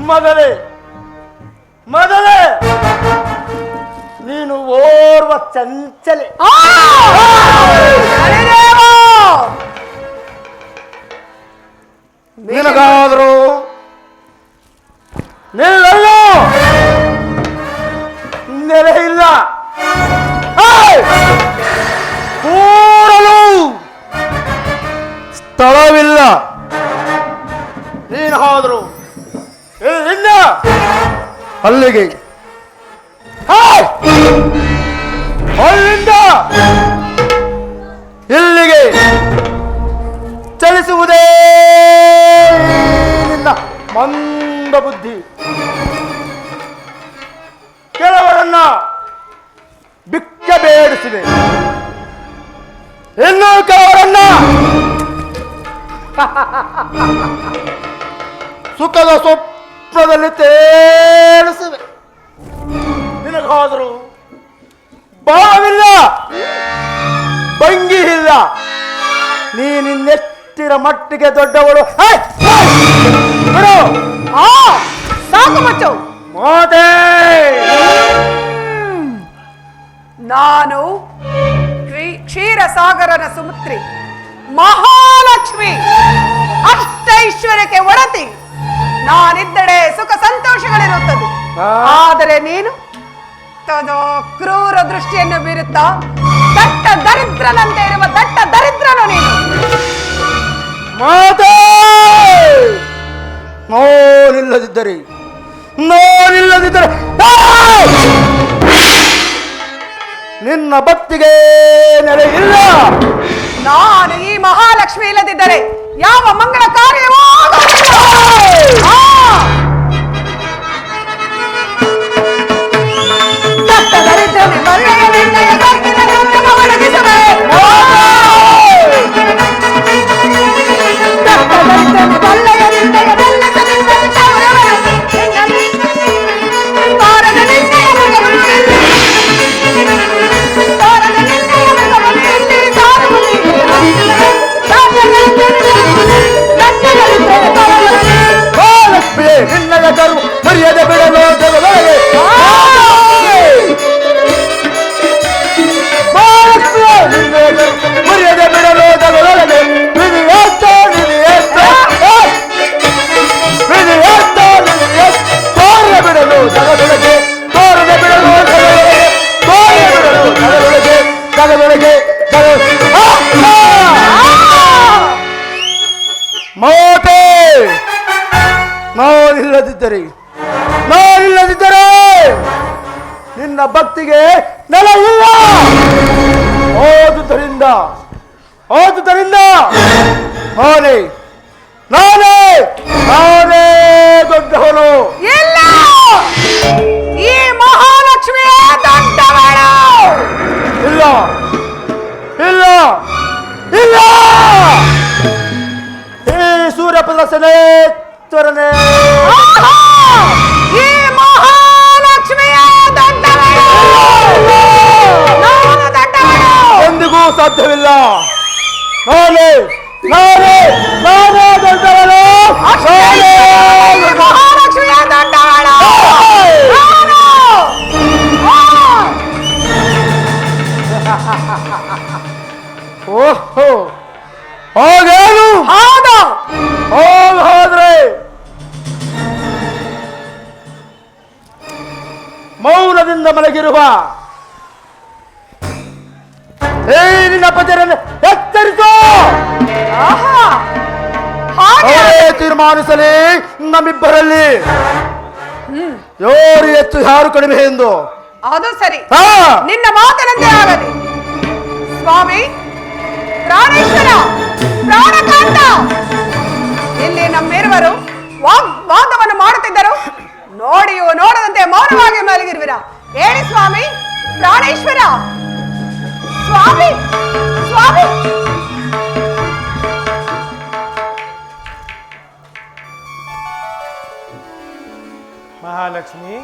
ಮೊದಲೇ ಮೊದಲೇ ನೀನು ಓರ್ವ ಚಂಚಲೆ. ನಿನಗಾದರೂ ನಿಲ್ಲಲ್ಲೋ ನೆಲೆ ಇಲ್ಲ, ಕೂರಲು ಸ್ಥಳವಿಲ್ಲ. ನೀನು ಹೋದ್ರು ಇಲ್ಲಿಂದ ಅಲ್ಲಿಗೆ, ಅಲ್ಲಿಂದ ಇಲ್ಲಿಗೆ ಚಲಿಸುವುದೇ ನಿನ್ನ ಮಂದ ಬುದ್ಧಿ. ಕೆಲವರನ್ನ ಭಿಕ್ಷೆ ಬೇಡಿಸಿದೆ, ಇನ್ನು ಕೆಲವರನ್ನ ಸುಖದ ಸ್ವಪ್ನದಲ್ಲಿ ತೇಲಿಸಿವೆ. ನಿನಗಾದರೂ ಭಾವವಿಲ್ಲ, ಭಂಗಿ ಇಲ್ಲ. ನೀನಿನ್ನೆಷ್ಟಿರ ಮಟ್ಟಿಗೆ ದೊಡ್ಡವಳು. ಸಾಕು ಮಚ್ಚು. ಮಾತೆ ನಾನು ಕ್ಷೀರಸಾಗರನ ಸುಮುತ್ರಿ ಮಹಾಲಕ್ಷ್ಮಿ, ಅಷ್ಟೈಶ್ವರ್ಯಕ್ಕೆ ಒಡತಿ. ನಾನಿದ್ದಡೆ ಸುಖ ಸಂತೋಷಗಳಿರುತ್ತದೆ. ಆದರೆ ನೀನು ಎಂತದೋ ಕ್ರೂರ ದೃಷ್ಟಿಯನ್ನು ಬೀರುತ್ತಾ ದಟ್ಟ ದರಿದ್ರನಂತೆ ಇರುವ ದಟ್ಟ ದರಿದ್ರನು ನೀನು. ಮಾತೆ ನೋನಿಲ್ಲದಿದ್ದರೆ ನಿನ್ನ ಭಕ್ತಿಗೆ ನೆಲೆ ಇಲ್ಲ. ನಾನು ಈ ಮಹಾಲಕ್ಷ್ಮಿ ಇಲ್ಲದಿದ್ದರೆ ಯಾವ ಮಂಗಳ ಕಾರ್ಯವೂ ಆಗುವುದಿಲ್ಲ. ದಟ್ಟ ದರಿದ್ರನೇ ಮರಳೆಯ ನಿನ್ನಯ ಗರ್ಭದಲ್ಲಿ ಉತ್ತಮ ಒಣಗಿಸುವೆ. ದಟ್ಟ ದರಿದ್ರನೇ ಮರಳೆಯ ನಿನ್ನಯ ಬೆಲ್ಲಸದಿಂದ ಚೌರವರಸಿ ತಾರದ ನಿನ್ನಯ ಮಗವನ್ನು ತಾರದ ನಿನ್ನಯ ಮಗವನ್ನು ಎಲ್ಲಿ ಸಾರುವುದಿಲ್ಲ. ಮಹಾಲಕ್ಷ್ಮಿಯೇ ನಿನ್ನಯ ಕರು ಮರ್ಯಾದೆ ಬಿಡಲು ಜಗದೊಳಗೆ ಮಹಾಲಕ್ಷ್ಮಿಯೇ ನಿನ್ನಯ ಕರು ಮರ್ಯಾದೆ ಬಿಡಲು ಜಗದೊಳಗೆ ತೋರದೆ ಬಿಡಲು ಜಗದೊಳಗೆ ತೋರದೆ ಬಿಡಲು ಜಗದೊಳಗೆ ಜಗದೊಳಗೆ ಮಾತೆ ನಾನಿಲ್ಲದಿದ್ದರೆ ನಿನ್ನ ಭಕ್ತಿಗೆ ನೆಲ ಇಲ್ಲ. ಓದುದರಿಂದ ನಾನೇ ದೊಡ್ಡವನು. ಇಲ್ಲ, ಈ ಮಹಾಲಕ್ಷ್ಮಿಯೇ ದೊಡ್ಡವಳು. ಇಲ್ಲ ಇಲ್ಲ ಇಲ್ಲ ಈ ಸೂರ್ಯಪುತ್ರ ಸನೇಶ್ವರನೇ ಈ ಮಹಾಲಕ್ಷ್ಮಿಯೇ ದೊಡ್ಡವಳು. ನಾನು ದೊಡ್ಡವಳು. ಎಂದಿಗೂ ಸಾಧ್ಯವಿಲ್ಲ. ನಾನೇ ದೊಡ್ಡವಳು. ಮಹಾಲಕ್ಷ್ಮಿಯೇ ದೊಡ್ಡವಳು. ಓಹೋ ಹಾಗೇನು? ಹೌದು. ಹೋದ್ರೆ ಮೌನದಿಂದ ಮಲಗಿರುವ ನಿನ್ನ ಪದರನ್ನು ಎಚ್ಚರಿಸು. ತೀರ್ಮಾನಿಸಲಿ ನಮ್ಮಿಬ್ಬರಲ್ಲಿ ಯಾರು ಹೆಚ್ಚು ಯಾರು ಕಡಿಮೆ ಎಂದು. ಅದು ಸರಿ, ನಿನ್ನ ಮಾತಿನಂತೆ ಆಗಲಿ. ಸ್ವಾಮಿ ಪ್ರಾಣೇಶ್ವರ, ಪ್ರಾಣಕಾಂತ, ಇಲ್ಲಿ ನಮ್ಮಿರುವರು ವಾದವನ್ನು ಮಾಡುತ್ತಿದ್ದರು. ನೋಡಿಯೋ ನೋಡದಂತೆ ಮೌನವಾಗಿ ಮಲಗಿರುವಿರ. ಹೇಳಿ ಸ್ವಾಮಿ ಪ್ರಾಣೇಶ್ವರ. ಸ್ವಾಮಿ ಸ್ವಾಮಿ ಮಹಾಲಕ್ಷ್ಮಿ,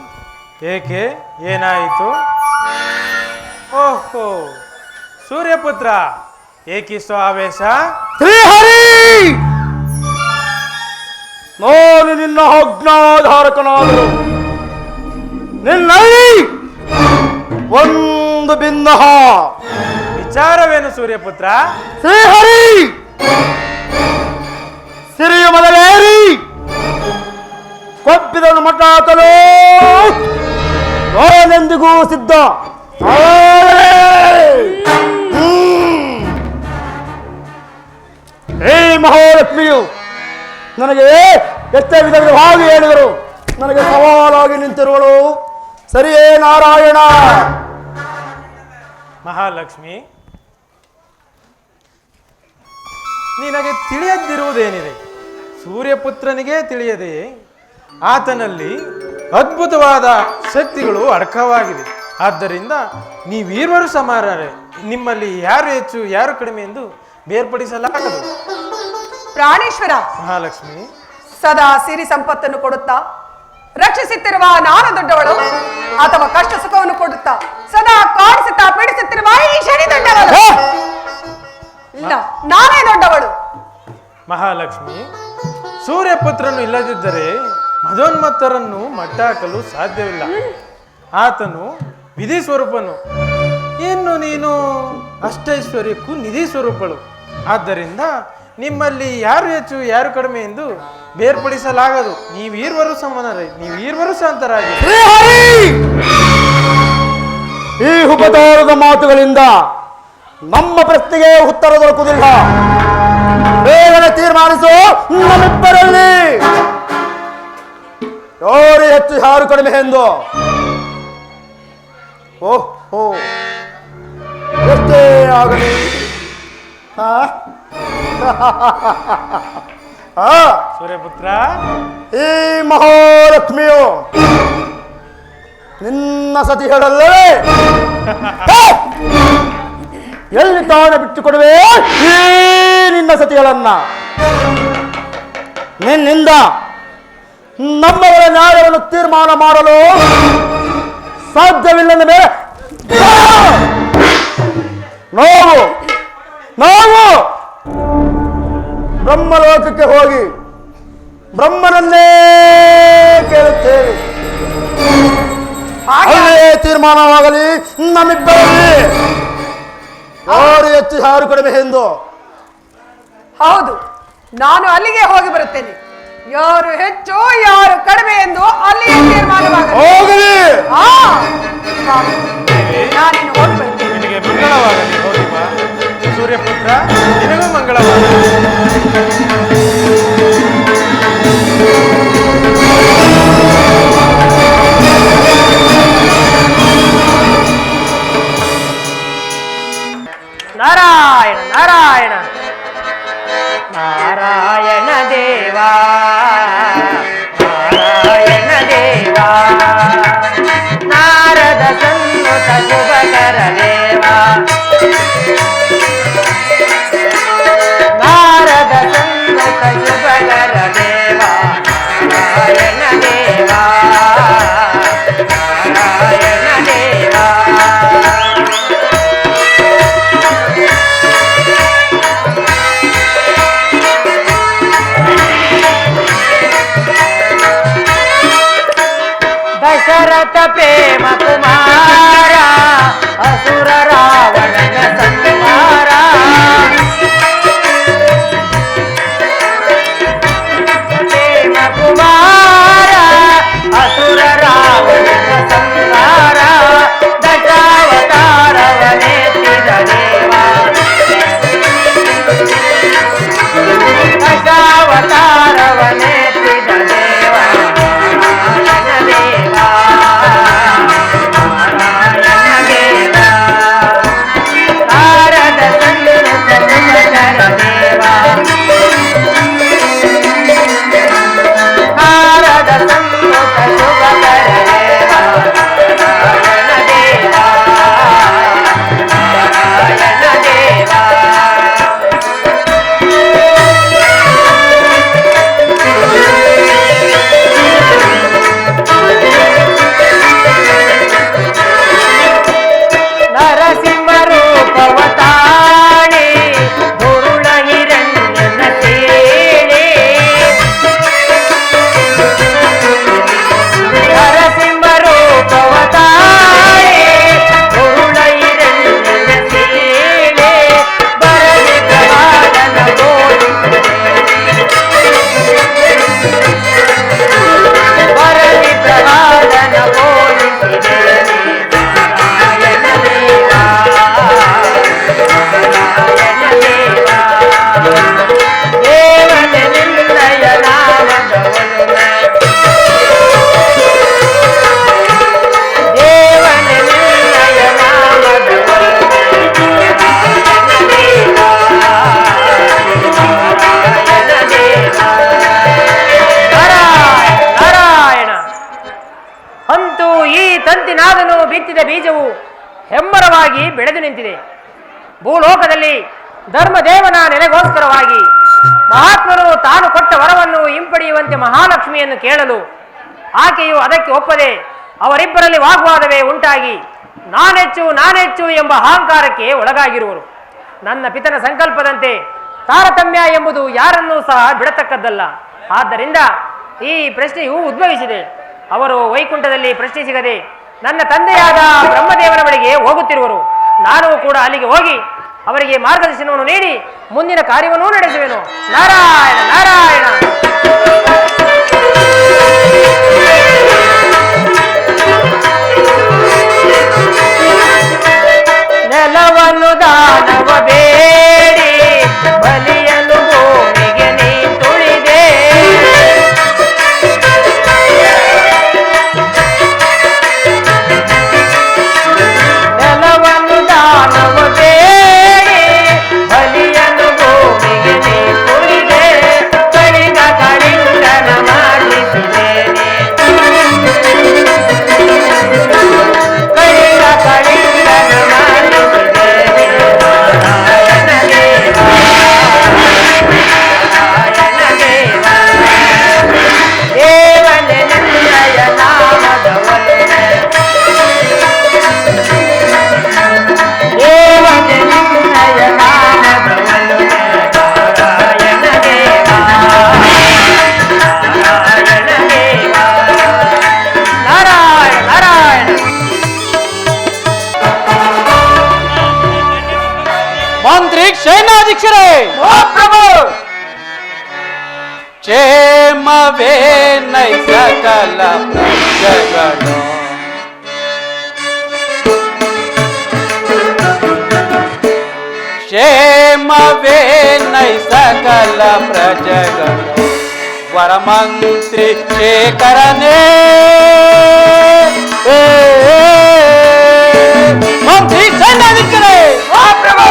ಏಕೆ, ಏನಾಯಿತು? ಓಹೋ ಸೂರ್ಯಪುತ್ರ, ಏಕಿಷ್ಟು ಆವೇಶ? ಶ್ರೀಹರಿ, ನಾನು ನಿನ್ನ ಆಜ್ಞಾಧಾರಕನಾದರು ನಿನ್ನಲ್ಲಿ ಒಂದು ಭಿನ್ನಹ. ವಿಚಾರವೇನು ಸೂರ್ಯಪುತ್ರ? ಶ್ರೀಹರಿ, ಸಿರಿಯ ಮೊದಲೇರಿ ಕೊಬ್ಬಿದನ್ನು ಮಟ್ಟ ಹಾಕಲು ನಾನೆಂದಿಗೂ ಸಿದ್ಧ. ಈ ಮಹಾಲಕ್ಷ್ಮಿಯು ನನಗೆ ಎಷ್ಟೇ ವಿಧವಾಗಿ ಹೇಳಿದರು, ನನಗೆ ಸವಾಲಾಗಿ ನಿಂತಿರುವಳು ಸರಿಯೇ ನಾರಾಯಣ. ಮಹಾಲಕ್ಷ್ಮಿ, ನಿನಗೆ ತಿಳಿಯದಿರುವುದೇನಿದೆ? ಸೂರ್ಯಪುತ್ರನಿಗೆ ತಿಳಿಯದೆಯೇ? ಆತನಲ್ಲಿ ಅದ್ಭುತವಾದ ಶಕ್ತಿಗಳು ಅಡಕವಾಗಿದೆ. ಆದ್ದರಿಂದ ನೀವೀರ್ವರು ಸಮಾನರೇ. ನಿಮ್ಮಲ್ಲಿ ಯಾರು ಹೆಚ್ಚು ಯಾರು ಕಡಿಮೆ ಎಂದು ಬೇರ್ಪಡಿಸಲಾಗದು. ಪ್ರಾಣೇಶ್ವರ, ಮಹಾಲಕ್ಷ್ಮಿ, ಸದಾ ಸಿರಿ ಸಂಪತ್ತನ್ನು ಕೊಡುತ್ತಾ ರಕ್ಷಿಸುತ್ತಿರುವ ನಾನು ದೊಡ್ಡವಳು, ಅಥವಾ ಕಷ್ಟ ಸುಖವನ್ನು ಕೊಡುತ್ತಾ ಸದಾ ಕಾಡಿಸುತ್ತಾ ಪೀಡಿಸುತ್ತಿರುವ ಈ ಶನಿ ದೊಡ್ಡವಳು? ಇಲ್ಲ, ನಾನೇ ದೊಡ್ಡವಳು. ಮಹಾಲಕ್ಷ್ಮಿ, ಸೂರ್ಯಪುತ್ರನು ಇಲ್ಲದಿದ್ದರೆ ಮದೋನ್ಮತ್ತರನ್ನು ಮಟ್ಟಾಕಲು ಸಾಧ್ಯವಿಲ್ಲ. ಆತನು ವಿಧಿ ಸ್ವರೂಪನು, ಇನ್ನು ನೀನು ಅಷ್ಟೈಶ್ವರ್ಯಕ್ಕೂ ನಿಧಿ ಸ್ವರೂಪಳು. ಆದ್ದರಿಂದ ನಿಮ್ಮಲ್ಲಿ ಯಾರು ಹೆಚ್ಚು ಯಾರು ಕಡಿಮೆ ಎಂದು ಬೇರ್ಪಡಿಸಲಾಗದು. ನೀವೀರ್ವರು ಸಮಾನರೇ, ನೀವೀರ್ವರು ಶಾಂತರಾಗಿ. ಈ ಉಪಚಾರದ ಮಾತುಗಳಿಂದ ನಮ್ಮ ಪ್ರಶ್ನೆಗೆ ಉತ್ತರ ದೊರಕುವುದಿಲ್ಲ. ಬೇಗನೆ ತೀರ್ಮಾನಿಸು, ನಮ್ಮಿಬ್ಬರಲ್ಲಿ ಯಾರು ಹೆಚ್ಚು ಯಾರು ಕಡಿಮೆ ಎಂದು. ಓಹೋ, ಎಷ್ಟೇ ಆಗಲಿ ಸೂರ್ಯಪುತ್ರ, ಈ ಮಹಾಲಕ್ಷ್ಮಿಯು ನಿನ್ನ ಸತಿ ಹೇಳಲ್ಲವೇ? ಎಲ್ಲಿ ತಾನೇ ಬಿಟ್ಟು ಕೊಡುವೆ ಈ ನಿನ್ನ ಸತಿಗಳನ್ನ? ನಿನ್ನಿಂದ ನಮ್ಮವರ ನ್ಯಾಯವನ್ನು ತೀರ್ಮಾನ ಮಾಡಲು ಸಾಧ್ಯವಿಲ್ಲದ ಮೇಲೆ ನಾವು ಬ್ರಹ್ಮಲೋಕಕ್ಕೆ ಹೋಗಿ ಬ್ರಹ್ಮನನ್ನೇ ಕೇಳುತ್ತೇವೆ. ಅಲ್ಲೇ ತೀರ್ಮಾನವಾಗಲಿ ನಮ್ಮಿಬ್ಬರಲ್ಲಿ ಯಾರು ಹೆಚ್ಚು ಯಾರು ಕಡಿಮೆ ಎಂದು. ಹೌದು, ನಾನು ಅಲ್ಲಿಗೆ ಹೋಗಿ ಬರುತ್ತೇನೆ. ಯಾರು ಹೆಚ್ಚು ಯಾರು ಕಡಿಮೆ ಎಂದು ಅಲ್ಲಿಯೇ ತೀರ್ಮಾನವಾಗಲಿ. ಹೋಗಲಿ. ನಾನಿನ್ನು ಹೋಗಿ ಬರ್ತೇನೆ. ನಿನಗೆ ಮಂಗಳವಾಗಲಿ. ಹೋಗಿ ಬಾ ಸೂರ್ಯಪುತ್ರ, ನಿನಗೂ ಮಂಗಳವಾಗಲಿ. ನಾರಾಯಣ ನಾರಾಯಣ ನಾರಾಯಣ ದೇವಾ, ನಾರಾಯಣ ದೇವಾ, ನಾರದ ಸನ್ನುತ ಶುಭಕರ ದೇವಾ, ನಾರದ ಸನ್ನುತ ಶುಭಕರ ದೇವಾ, ನಾರಾಯಣ ದೇವಾ, ನಾರಾಯಣ ದೇವಾ. ದಶರಥ ಪ್ರೇಮ ಕುಮಾರ, ಅಸುರ ರಾವಣನ ಸಂಹಾರ, ಪ್ರೇಮ ಕುಮಾರ, ಅಸುರ ರಾವಣನ ಸಂಹಾರ, ದಶಾವತಾರವನೆತ್ತಿದ ದೇವ, ದಶಾವತಾರವನೆತ್ತಿದ ದೇವ, ತಂತಿನಾದನು ಬಿತ್ತಿದ ಬೀಜವು ಹೆಮ್ಮರವಾಗಿ ಬೆಳೆದು ನಿಂತಿದೆ. ಭೂಲೋಕದಲ್ಲಿ ಧರ್ಮದೇವನ ನೆಲೆಗೋಸ್ಕರವಾಗಿ ಮಹಾತ್ಮನು ತಾನು ಕೊಟ್ಟ ವರವನ್ನು ಹಿಂಪಡೆಯುವಂತೆ ಮಹಾಲಕ್ಷ್ಮಿಯನ್ನು ಕೇಳಲು ಆಕೆಯು ಅದಕ್ಕೆ ಒಪ್ಪದೆ ಅವರಿಬ್ಬರಲ್ಲಿ ವಾಗ್ವಾದವೇ ಉಂಟಾಗಿ ನಾನೆಚ್ಚು ಎಂಬ ಅಹಂಕಾರಕ್ಕೆ ಒಳಗಾಗಿರುವರು. ನನ್ನ ಪಿತನ ಸಂಕಲ್ಪದಂತೆ ತಾರತಮ್ಯ ಎಂಬುದು ಯಾರನ್ನೂ ಸಹ ಬಿಡತಕ್ಕದ್ದಲ್ಲ. ಆದ್ದರಿಂದ ಈ ಪ್ರಶ್ನೆಯು ಉದ್ಭವಿಸಿದೆ. ಅವರು ವೈಕುಂಠದಲ್ಲಿ ಪ್ರಶ್ನೆ ಸಿಗದೆ ನನ್ನ ತಂದೆಯಾದ ಬ್ರಹ್ಮದೇವನ ಬಳಿಗೆ ಹೋಗುತ್ತಿರುವರು. ನಾನು ಕೂಡ ಅಲ್ಲಿಗೆ ಹೋಗಿ ಅವರಿಗೆ ಮಾರ್ಗದರ್ಶನವನ್ನು ನೀಡಿ ಮುಂದಿನ ಕಾರ್ಯವನ್ನೂ ನಡೆಸುವೆನು. ನಾರಾಯಣ ನಾರಾಯಣ. ಸೈನ್ಯಾಧೀಕ್ಷರೇ ಪ್ರಭು ಕ್ಷೇಮವೇ ನೈ ಸಕಲ ಪ್ರಜೆಗಳು ಕ್ಷೇಮವೇ ನೈ ಸಕಲ ಪ್ರಜೆಗಳು ವರಮಂತ್ರಿ ಶೇಖರನೇ ಮಂತ್ರಿ ಸೈನ್ಯಾಧೀಕ್ಷರೇ ಪ್ರಭು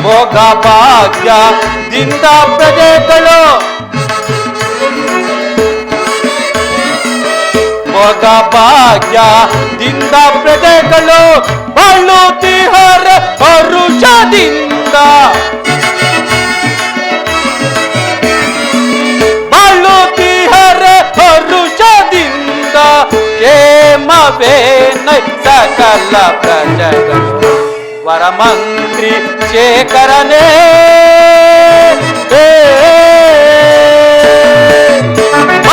ಭೋಗ ಭಾಗ್ಯದಿಂದ ಪ್ರಜೆಗಳು ಭೋಗ ಭಾಗ್ಯದಿಂದ ಪ್ರಜೆಗಳು ಬಾಳುತ್ತಿಹರ ಹರುಷದಿಂದ ಬಾಳುತ್ತಿಹರ ಹರುಷದಿಂದ ಕ್ಷೇಮವೇ ನೈ ಸಕಲ ಪ್ರಜೆಗಳು ವರಮಂತ್ರಿ ಶೇಖರನೇ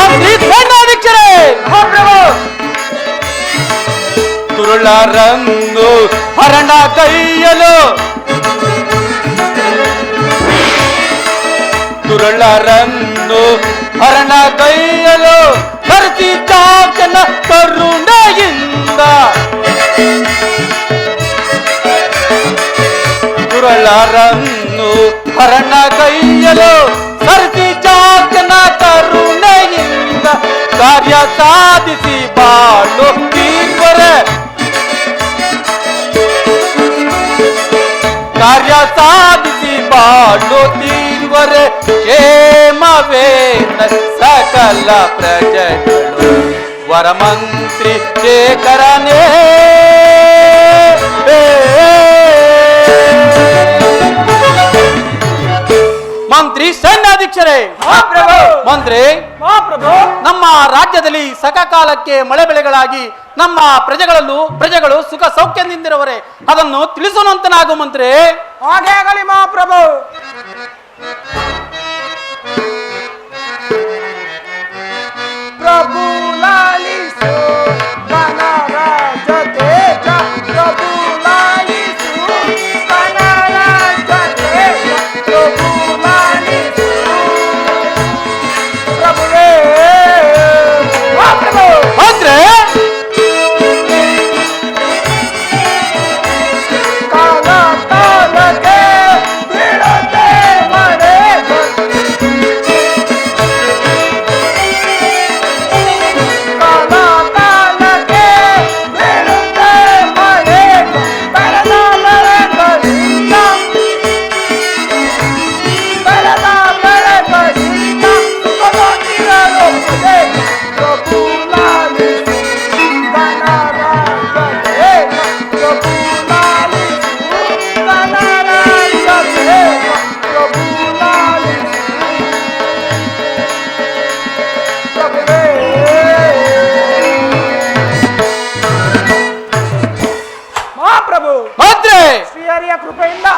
ಮಂತ್ರಿ ಸೈನ್ಯಾಧೀಕ್ಷರೇ ತುರುಳರಂದು ಹರಣ ಕೈಯಲು ತುರುಳರಂದು ಹರಣ ಕೈಯಲು ಕರ್ತಿ ಚಾಚನ ಕರುಣೆಯಿಂದ ತುರಳರನ್ನು ಹರಣ ಕೈಯಲು ಸರ್ತಿ ಚಾಚನ ಕರುಣೆಯಿಂದ ಕಾರ್ಯ ಸಾಧಿಸಿ ಬಾಳು ತೀರ್ವರೆ ಕಾರ್ಯ ಸಾಧಿಸಿ ಬಾಳು ತೀರ್ವರೆ ಕ್ಷೇಮವೇ ಸಕಲ ಪ್ರಜೆಗಳು ವರಮಂತ್ರಿ ಶೇಖರನೇ ಮಂತ್ರಿ ಸೈನ್ಯಾಧೀಕ್ಷರೇ ಮಂತ್ರಿ ನಮ್ಮ ರಾಜ್ಯದಲ್ಲಿ ಸಕಕಾಲಕ್ಕೆ ಮಳೆ ಬೆಳೆಗಳಾಗಿ ನಮ್ಮ ಪ್ರಜೆಗಳು ಸುಖ ಸೌಖ್ಯದಿಂದಿರುವರೆ ಅದನ್ನು ತಿಳಿಸೋಣಂತನಾಗು ಮಂತ್ರಿ. ಹಾಗೆ ಆಗಲಿ ಮಹಾಪ್ರಭು. ಪ್ರಭು ಲಾಲಿಸು ಗಣರಾಜ ತೇಜ, ಪ್ರಭು ಲಾಲಿಸು ಗಣರಾಜ ತೇಜ, ಪ್ರಭು ಲಾಲಿಸು ಪ್ರಭುವೇ. ಮಹಾಪ್ರಭು ಮಂತ್ರಿ ಶ್ರೀಹರಿಯ ಕೃಪೆಯಿಂದ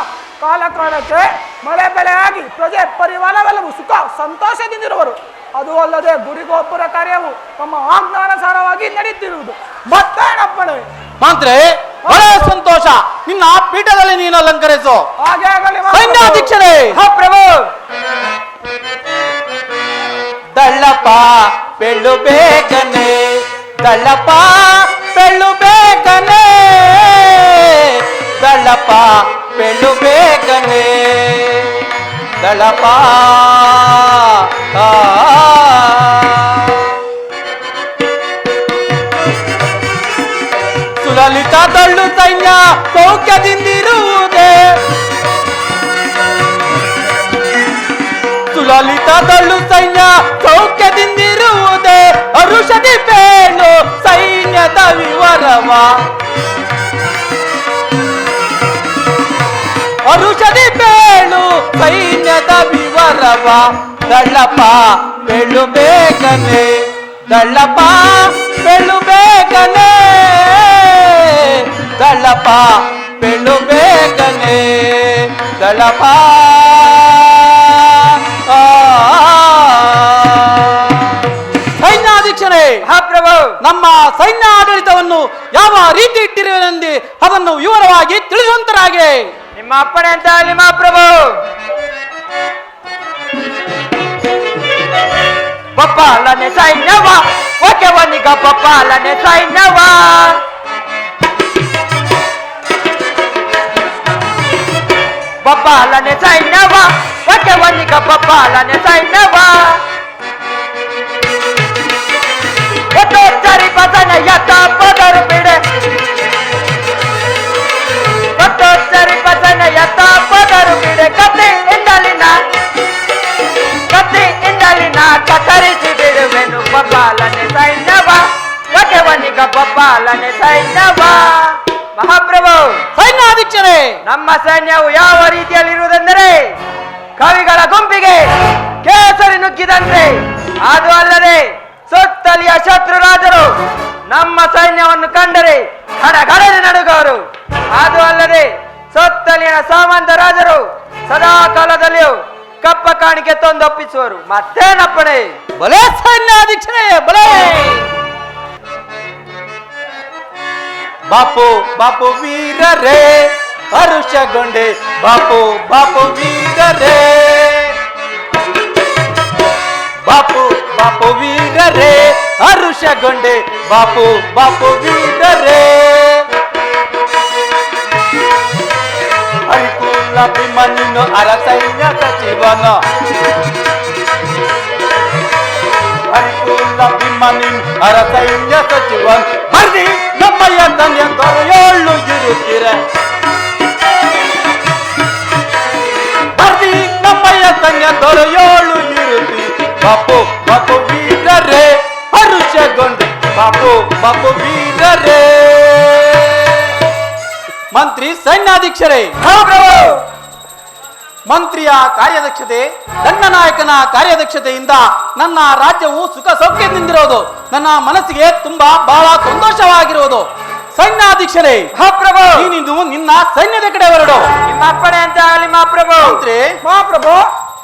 ಕಾಲ ಕಾಲಕ್ಕೆ ಮಳೆ ಬೆಳೆ ಆಗಿ ಪ್ರಜೆ ಪರಿವಾರವೆಲ್ಲವೂ ಸುಖ ಸಂತೋಷದಿಂದಿರುವರು. ಅದು ಅಲ್ಲದೆ ಗುಡಿಗೋಪುರ ಕಾರ್ಯವು ತಮ್ಮ ಆಜ್ಞಾನುಸಾರವಾಗಿ ನಡೆಯುತ್ತಿರುವುದು ಮತ್ತೇನಪ್ಪಣೆ. ಮಂತ್ರಿ ಬಹಳ ಸಂತೋಷ. ನಿನ್ನ ಪೀಠದಲ್ಲಿ ನೀನು ಅಲಂಕರಿಸು. ಹಾಗೆ ಆಗಲಿ ಸೈನ್ಯಾಧೀಕ್ಷರೇ. ಪ್ರಭು. ದಳ್ಳಪ್ಪ ಬೆಳ್ಳು ಬೇಗನೆ, ದಳ್ಳಪ್ಪ ಬೆಳ್ಳು ಬೇಗನೆ, ದಳ್ಳಪ್ಪ ಬೆಳ್ಳು ಬೇಗನೆ, ದಳ್ಳಪ್ಪ ಸುಲಲಿತ ತಳ್ಳು ಸೈನ್ಯ ಸೌಖ್ಯದಿಂದಿರುವುದೇ, ಸುಲಲಿತ ತಳ್ಳು ಸೈನ್ಯ ಸೌಖ್ಯದಿಂದಿರುವುದೇ, ಅರುಷದಿ ಬೇಳು ಸೈನ್ಯದ ವಿವರವ, ಅರುಷದಿ ಬೇಳು ಸೈನ್ಯದ ವಿವರವ, ದಳ್ಳಪ್ಪ ಬೆಳ್ಳು ಬೇಗನೆ, ದಳ್ಳಪ್ಪ ಬೆಳ್ಳು ಬೇಗನೆ, ದಳ್ಳಪ್ಪ ಬೆಳ್ಳು ಬೇಗನೆ, ದಳ್ಳಪ್ಪ ಸೈನ್ಯಾಧೀಕ್ಷರೇ. ಪ್ರಭು. ನಮ್ಮ ಸೈನ್ಯ ಆಡಳಿತವನ್ನು ಯಾವ ರೀತಿ ಇಟ್ಟಿರುವೆನೆಂದು ಅದನ್ನು ವಿವರವಾಗಿ ತಿಳಿಸುವಂತರಾಗೆ. ನಿಮ್ಮ ಅಪ್ಪಣೆ ಅಂತ ಆಗಲಿ ಮಹಾಪ್ರಭು. ಬಪ್ಪಾಲನೆ ಸೈನ್ಯವ ಒಕೆವನಿಗ ಬಪ್ಪಾಲನೆ ಸೈನ್ಯವ ಬಪ್ಪಾಲನೆ ಸೈನ್ಯವ ಒಕೆವನಿಗ ಬಪ್ಪಾಲನೆ ಸೈನ್ಯವ ಒತ್ತೋಚ್ಚರಿ ಪತನ ಯತ ಪದರು ಬಿಡೆ ಒತ್ತೋಚ್ಚರಿ ಪತನ ಯತ ಪದರು ಬಿಡೆ ಕತೆ ಇಂದಲಿನ ಕತ್ತರಿಸಿ ಬಿಡುವೆನು ಬಪ್ಪಾಲನೆ ಸೈನ್ಯವ ಒಕೆವನಿಗ ಬಪ್ಪಾಲನೆ ಸೈನ್ಯವ. ಮಹಾಪ್ರಭು, ಸೈನ್ಯಾಧೀಕ್ಷರೇ, ನಮ್ಮ ಸೈನ್ಯವು ಯಾವ ರೀತಿಯಲ್ಲಿರುವುದೆಂದರೆ ಕವಿಗಳ ಗುಂಪಿಗೆ ಕೇಸರಿ ನುಗ್ಗಿದಂತೆ. ಅದು ಅಲ್ಲದೆ ಸುತ್ತಲಿಯ ಶತ್ರು ರಾಜರು ನಮ್ಮ ಸೈನ್ಯವನ್ನು ಕಂಡರೆ ಗಡಗಡನೆ ನಡುಗವರು. ಅದು ಅಲ್ಲದೆ ಸುತ್ತಲಿನ ಸಾಮಂತ ರಾಜರು ಸದಾ ಕಾಲದಲ್ಲಿಯೂ ಕಪ್ಪ ಕಾಣಿಕೆ ತಂದೊಪ್ಪಿಸುವರು. ಮತ್ತೇನಪ್ಪಣೆ? ಬಲೆ ಸೈನ್ಯಾಧೀಕ್ಷರೇ, ಬಲೆ. ಬಾಪು ಬಾಪು ವೀರರೇ ಹರುಷಗೊಂಡೆ, ಬಾಪು ಬಾಪು ವೀರರೇ, ಬಾಪು ಬಾಪು ವೀರರೇ ಹರುಷಗೊಂಡೆ, ಬಾಪು ಬಾಪು ವೀರರೇ. ಹರಿಕುಲ ಭೀಮನಿನ್ನು ಅರಸೈನ್ಯ ಸಚಿವನ, ಹರಿಕುಲ ಭೀಮನಿನ್ ಅರಸೈನ್ಯ ಸಚಿವನ್ ಬರ್ದಿ ನಮ್ಮಯ್ಯ ತನ್ಯ ದೊರೆಯೋಳು ಇರುತ್ತೀರ, ಬರ್ದಿ ನಮ್ಮಯ್ಯ ತನ್ಯ ದೊರೆಯೋಳು ಇರುತ್ತಿ. ಬಾಪು ಬಾಪು ವೀರರೇ ಹರುಷಗೊಂಡೆ, ಬಾಪು ಬಾಪು ವೀರರೇ. ಮಂತ್ರಿ ಸೈನ್ಯಾಧೀಕ್ಷರೇ, ಮಂತ್ರಿಯ ಕಾರ್ಯದಕ್ಷತೆ, ದಂಡನಾಯಕನ ಕಾರ್ಯದಕ್ಷತೆಯಿಂದ ನನ್ನ ರಾಜ್ಯವು ಸುಖ ಸೌಖ್ಯದಿಂದಿರೋದು ನನ್ನ ಮನಸ್ಸಿಗೆ ತುಂಬಾ ಬಹಳ ಸಂತೋಷವಾಗಿರುವುದು. ಸೈನ್ಯಾಧೀಕ್ಷರೇ, ಮಹಾಪ್ರಭು, ನೀನಿಂದು ನಿನ್ನ ಸೈನ್ಯದ ಕಡೆ ಹೊರಡು. ನಿಮ್ಮ ಅಪ್ಪಣೆ ಅಂತ ಆಗಲಿ ಮಹಾಪ್ರಭು. ಮಂತ್ರಿ, ಮಹಾಪ್ರಭು,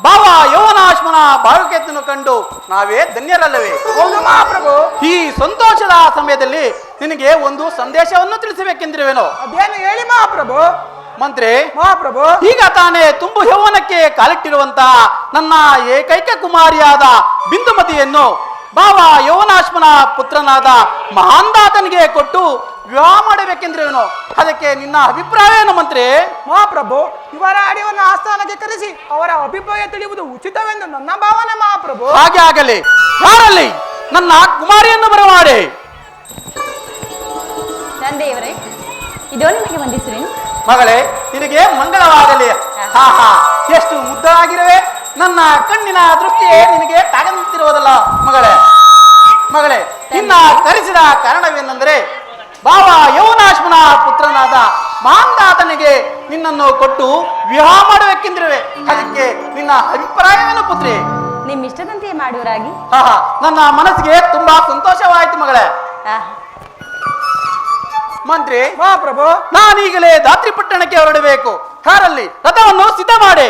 ಭಾವ ಯೌವನಾಶ್ಮನ ಬಾಳುಕೆಯನ್ನು ಕಂಡು ನಾವೇ ಧನ್ಯರಲ್ಲವೇ? ಹೌದು ಮಹಾಪ್ರಭು. ಈ ಸಂತೋಷದ ಸಮಯದಲ್ಲಿ ನಿನಗೆ ಒಂದು ಸಂದೇಶವನ್ನು ತಿಳಿಸಬೇಕೆಂದಿರುವೆನೋ? ಅದೇನು ಹೇಳಿ ಮಹಾಪ್ರಭು. ಮಂತ್ರಿ, ಮಹಾಪ್ರಭು, ಈಗ ತಾನೇ ತುಂಬು ಯೌವನಕ್ಕೆ ಕಾಲಿಟ್ಟಿರುವಂತಹ ನನ್ನ ಏಕೈಕ ಕುಮಾರಿಯಾದ ಬಿಂದುಮತಿಯನ್ನು ಭಾವ ಯೌವನಾಶ್ಮನ ಪುತ್ರನಾದ ಮಹಾಂದಾತನಿಗೆ ಕೊಟ್ಟು ವಿವಾಹ ಮಾಡಬೇಕೆಂದ್ರೇನು? ಅದಕ್ಕೆ ನಿನ್ನ ಅಭಿಪ್ರಾಯ ಏನು ಮಂತ್ರಿ? ಮಹಾಪ್ರಭು, ಇವರ ಅಡಿಯನ್ನು ಆಸ್ಥಾನಕ್ಕೆ ಕರೆಸಿ ಅವರ ಅಭಿಪ್ರಾಯ ತಿಳಿಯುವುದು ಉಚಿತವೆಂದು ನನ್ನ ಭಾವನೆ ಮಹಾಪ್ರಭು. ಹಾಗೆ ಆಗಲಿ. ಯಾರಲ್ಲಿ ನನ್ನ ಕುಮಾರಿಯನ್ನು ಬರಮಾಡಿ. ತಂದೆಯವರೇ, ಇದೋ ನಿಮಗೆ ವಂದಿಸುವೆನು. ಮಗಳೇ, ನಿನಗೆ ಮಂಗಳವಾಗಲಿ. ಹಾ ಹಾ, ಎಷ್ಟು ಮುದ್ದಾಗಿರುವೆ. ನನ್ನ ಕಣ್ಣಿನ ದೃಷ್ಟಿಯೇ ನಿನಗೆ ತಾಗಂತಿರುವುದಲ್ಲ ಮಗಳೇ. ಮಗಳೇ, ನಿನ್ನ ಕರೆಸಿದ ಕಾರಣವೇನೆಂದರೆ ಭಾವ ಯೌವನಾಶ್ಮನ ಪುತ್ರನಾದ ಮಾಂದಾತನಿಗೆ ನಿನ್ನನ್ನು ಕೊಟ್ಟು ವಿವಾಹ ಮಾಡಬೇಕೆಂದಿರುವೆ. ಅದಕ್ಕೆ ನಿನ್ನ ಅಭಿಪ್ರಾಯವೇನು ಪುತ್ರಿ? ನಿಮ್ಮ ಇಷ್ಟದಂತೆಯೇ ಮಾಡುವರಾಗಿ. ಹಾ ಹಾ, ನನ್ನ ಮನಸ್ಸಿಗೆ ತುಂಬಾ ಸಂತೋಷವಾಯಿತು ಮಗಳೇ. ಮಂತ್ರಿ, ಮಹಾಪ್ರಭು, ನಾನೀಗಲೇ ದಾತ್ರಿ ಪಟ್ಟಣಕ್ಕೆ ಹೊರಡಬೇಕು. ಕಾರಲ್ಲಿ ರಥವನ್ನು ಸಿದ್ಧ ಮಾಡಿ.